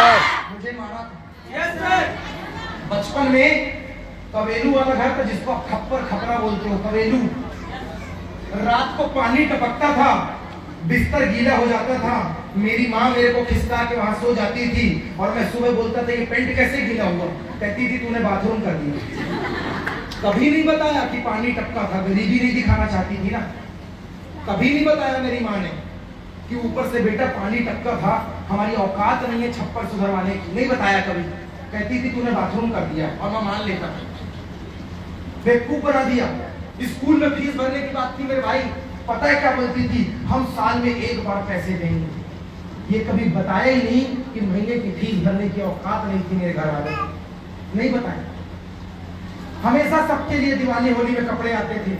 मुझे मारा था। yes, बचपन में कवेलू वाला घर था, जिसको आप खप्पर खपरा बोलते हो, कवेलू। रात को पानी टपकता था, बिस्तर गीला हो जाता था, मेरी माँ मेरे को खिसका के वहां सो जाती थी, और मैं सुबह बोलता था ये पेंट कैसे गीला हुआ? कहती थी तूने बाथरूम कर दिया। कभी नहीं बताया कि पानी टपका था, गरीबी नहीं दिखाना चाहती थी ना। कभी नहीं बताया मेरी माँ ने कि ऊपर से बेटा पानी टपका था, हमारी औकात नहीं है छप्पर सुधरवाने की, नहीं बताया कभी। कहती थी तूने बाथरूम कर दिया, और मैं मान लेता था। बेवकूफ बना दिया। स्कूल में फीस भरने की बात थी मेरे भाई, पता है क्या बोलती थी? हम साल में एक बार पैसे देंगे। ये कभी बताया ही नहीं कि महीने की फीस भरने की औकात नहीं थी मेरे घर वालों को, नहीं बताया। हमेशा सबके लिए दिवाली होली में कपड़े आते थे,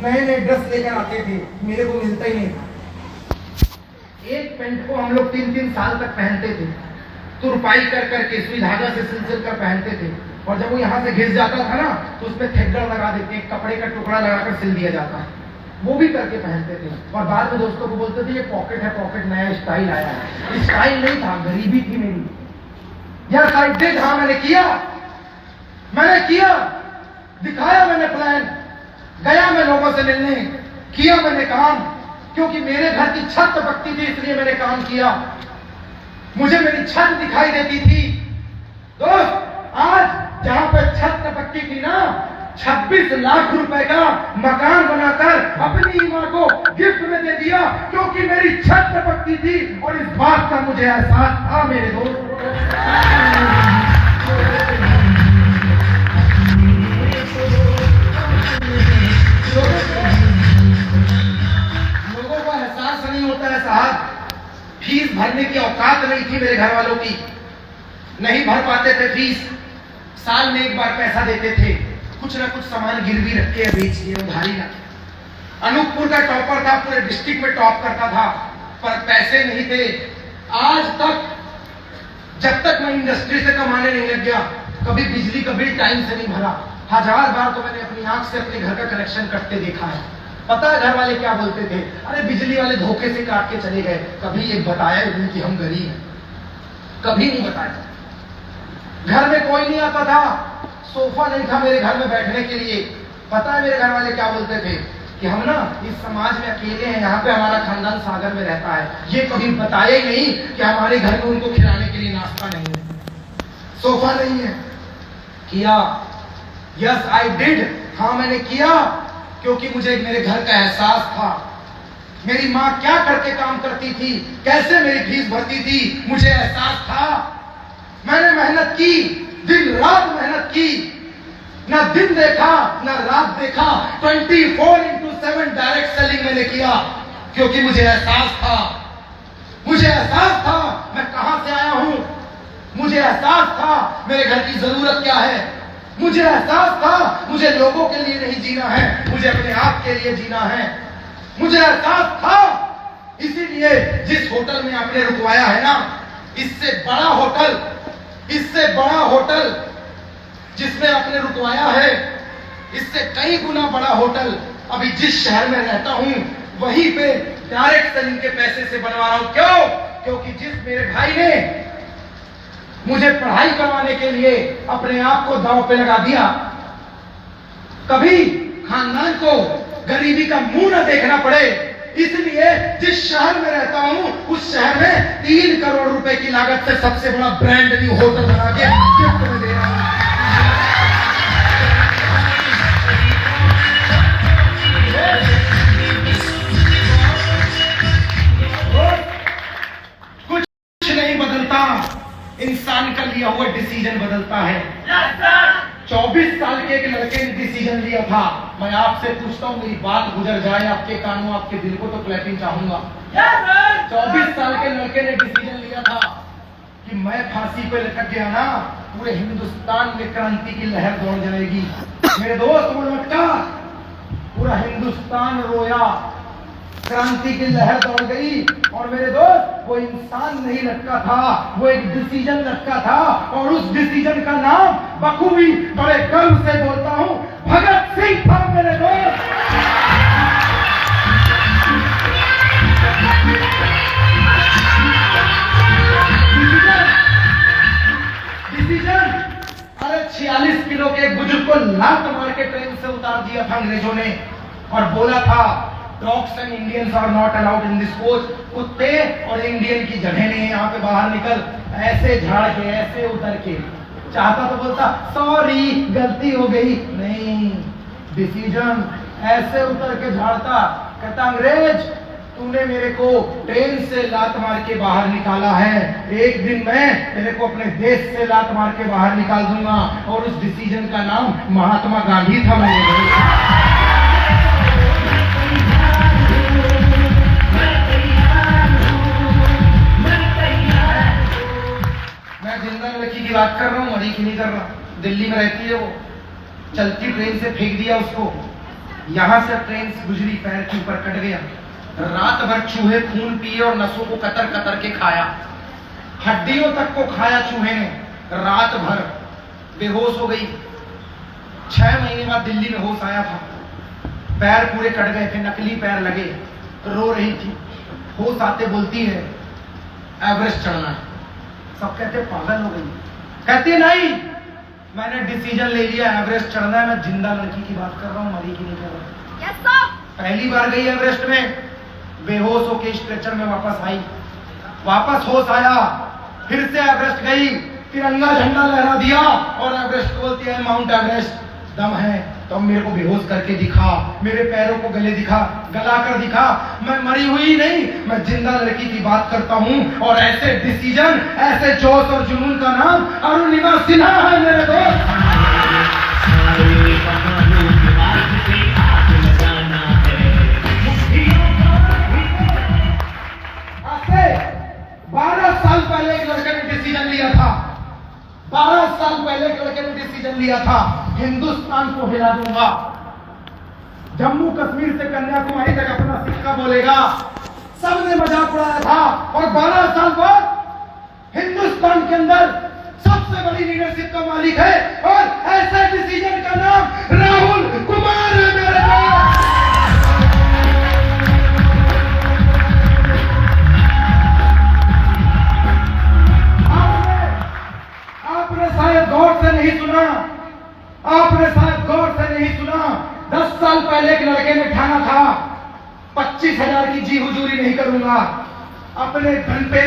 नए नए ड्रेस लेकर आते थे, मेरे को मिलता ही नहीं था। एक पेंट को हम लोग 3-3 साल तक पहनते थे, तुरपाई कर करके सुई धागा से सिल कर पहनते थे, और जब वो यहाँ से घिस जाता था ना तो उसमें थेगड़ लगा देते, एक कपड़े का टुकड़ा लगाकर सिल दिया जाता है, वो भी करके पहनते थे। और बाद में दोस्तों को बोलते थे ये पॉकेट है, पॉकेट नया स्टाइल आया है। स्टाइल नहीं था, गरीबी थी मेरी। यस आई डिड, हाँ मैंने किया, दिखाया मैंने प्लान, गया मैं लोगों से मिलने, किया मैंने काम, क्योंकि मेरे घर की छत टपकती थी इसलिए मैंने काम किया। मुझे मेरी छत दिखाई देती थी। दोस्त आज जहां पर छत टपकती थी ना, 26 लाख रुपए का मकान बनाकर अपनी मां को गिफ्ट में दे दिया, क्योंकि मेरी छत टपकती थी, और इस बात का मुझे एहसास था मेरे दोस्त। लोगों को एहसास नहीं होता है साहब, फीस भरने की औकात नहीं थी मेरे घर वालों की, नहीं भर पाते थे फीस। साल में एक बार पैसा देते थे, कुछ ना कुछ सामान गिरवी रख के बेच दिए, उधारी ना। अनूपपुर का टॉपर था, पूरे डिस्ट्रिक्ट में टॉप करता था, पर पैसे नहीं थे। आज तक जब तक मैं इंडस्ट्री से कमाने नहीं लग गया, कभी बिजली का बिल टाइम से नहीं भरा। 1000 बार तो मैंने अपनी आंख से अपने घर का कनेक्शन कटते देखा है। पता है घर वाले क्या बोलते थे? अरे बिजली वाले धोखे से काट के चले गए, कभी ये बताया नहीं कि हम गरीब हैं। कभी नहीं बताया। घर में कोई नहीं आता था, सोफा नहीं था मेरे घर में बैठने के लिए। पता है मेरे घर वाले क्या बोलते थे कि हम ना इस समाज में अकेले हैं, यहाँ पे हमारा खानदान सागर में रहता है। ये कभी बताया ही नहीं कि हमारे घर में उनको खिलाने के लिए नाश्ता नहीं है, सोफा नहीं है। किया, यस आई डिड, हाँ मैंने किया, क्योंकि मुझे मेरे घर का एहसास था। मेरी माँ क्या करके काम करती थी, कैसे मेरी फीस भरती थी, मुझे एहसास था। मैंने मेहनत की, दिन रात मेहनत की, ना दिन देखा ना रात देखा, 24/7 डायरेक्ट सेलिंग मैंने किया, क्योंकि मुझे एहसास था। मुझे एहसास था मैं कहां से आया हूं, मुझे एहसास था मेरे घर की जरूरत क्या है, मुझे एहसास था मुझे लोगों के लिए नहीं जीना है, मुझे अपने आप के लिए जीना है। मुझे एहसास था, इसीलिए जिस होटल में आपने रुकवाया है ना, इससे बड़ा होटल, इससे बड़ा होटल जिसमें आपने रुकवाया है, इससे कई गुना बड़ा होटल अभी जिस शहर में रहता हूं वहीं पे डायरेक्ट सेलिंग के पैसे से बनवा रहा हूं। क्यों? क्योंकि जिस मेरे भाई ने मुझे पढ़ाई करवाने के लिए अपने आप को दांव पे लगा दिया, कभी खानदान को गरीबी का मुंह न देखना पड़े, इसलिए जिस शहर में रहता हूं उस शहर में 3 करोड़ रुपए की लागत से सबसे बड़ा ब्रांड न्यू होटल बना के गिफ्ट में दे रहा हूं। कुछ नहीं बदलता, इंसान का लिया हुआ डिसीजन बदलता है। 24 साल के एक लड़के ने डिसीजन लिया था। मैं आपसे पूछता हूँ, मेरी बात गुजर जाए आपके कानों, आपके दिल को तो क्लैपिंग चाहूंगा। 24 साल के लड़के ने डिसीजन लिया था कि मैं फांसी पे लटक गया ना, पूरे हिंदुस्तान में क्रांति की लहर दौड़ जाएगी। मेरे दोस्त वो लटका, पूरा हिंदुस्तान रोया, क्रांति की लहर दौड़ गई। और मेरे दोस्त वो इंसान नहीं लटका था, वो एक डिसीजन लटका था, और उस डिसीजन का नाम बखूबी बड़े गर्व से बोलता हूं, भगत सिंह था मेरे दोस्त। डिसीजन, अरे 46 किलो के एक बुजुर्ग को लात मार के ट्रेन से उतार दिया था अंग्रेजों ने, और बोला था dogs and Indians are not allowed in this coach. कुत्ते और इंडियन की जगह नहीं है यहाँ पे, बाहर निकल। ऐसे झाड़ के, ऐसे उतर के, चाहता तो बोलता सॉरी गलती हो गई, नहीं, डिसीजन। ऐसे उतर के झाड़ता, कहता अंग्रेज तूने मेरे को ट्रेन से लात मार के बाहर निकाला है, एक दिन मैं तेरे को अपने देश से लात मार के बाहर निकाल दूंगा। और उस डिसीजन का नाम महात्मा गांधी था मेरे दोस्त। जिंदा लड़की की बात कर रहा हूँ, मरी की नहीं कर रहा। दिल्ली में रहती है वो, चलती ट्रेन से फेंक दिया उसको, यहां से ट्रेन गुजरी, पैर के ऊपर कट गया। रात भर चूहे खून पिए और नसों को कतर कतर के खाया, हड्डियों तक को खाया चूहे ने। रात भर बेहोश हो गई। 6 महीने बाद दिल्ली में होश आया था, पैर पूरे कट गए थे, नकली पैर लगे, रो रही थी। होश आते बोलती है एवरेस्ट चढ़ना है। सब कहते पागल हो गई, कहती नहीं मैंने डिसीजन ले लिया, एवरेस्ट चढ़ना है। मैं जिंदा लड़की की बात कर रहा हूँ, मरी की नहीं कर रहा। yes, पहली बार गई एवरेस्ट में, बेहोश होके स्ट्रेचर में वापस आई, वापस होश आया, फिर से एवरेस्ट गई, तिरंगा झंडा लहरा दिया और एवरेस्ट को बोलती है माउंट एवरेस्ट दम है तो मेरे को बेहोश करके दिखा, मेरे पैरों को गले दिखा, गला कर दिखा। मैं मरी हुई नहीं, मैं जिंदा लड़की की बात करता हूँ। और ऐसे डिसीजन, ऐसे जोश और जुनून का नाम अरुणिमा सिन्हा है मेरे दोस्त। 12 साल पहले एक लड़के ने डिसीजन लिया था, 12 साल पहले एक लड़के ने डिसीजन लिया था, हिंदुस्तान को हिला दूंगा, जम्मू कश्मीर से कन्याकुमारी तक अपना सिक्का बोलेगा। सबने मजाक उड़ाया था और 12 साल बाद हिंदुस्तान के अंदर सबसे बड़ी लीडरशिप का मालिक है और ऐसे डिसीजन का नाम राहुल कुमार है मेरे पास। आप सुना, आपने शायद गौर से नहीं सुना। 10 साल पहले एक लड़के ने ठाना था 25,000 की जी हुजूरी नहीं करूंगा। अपने धन पे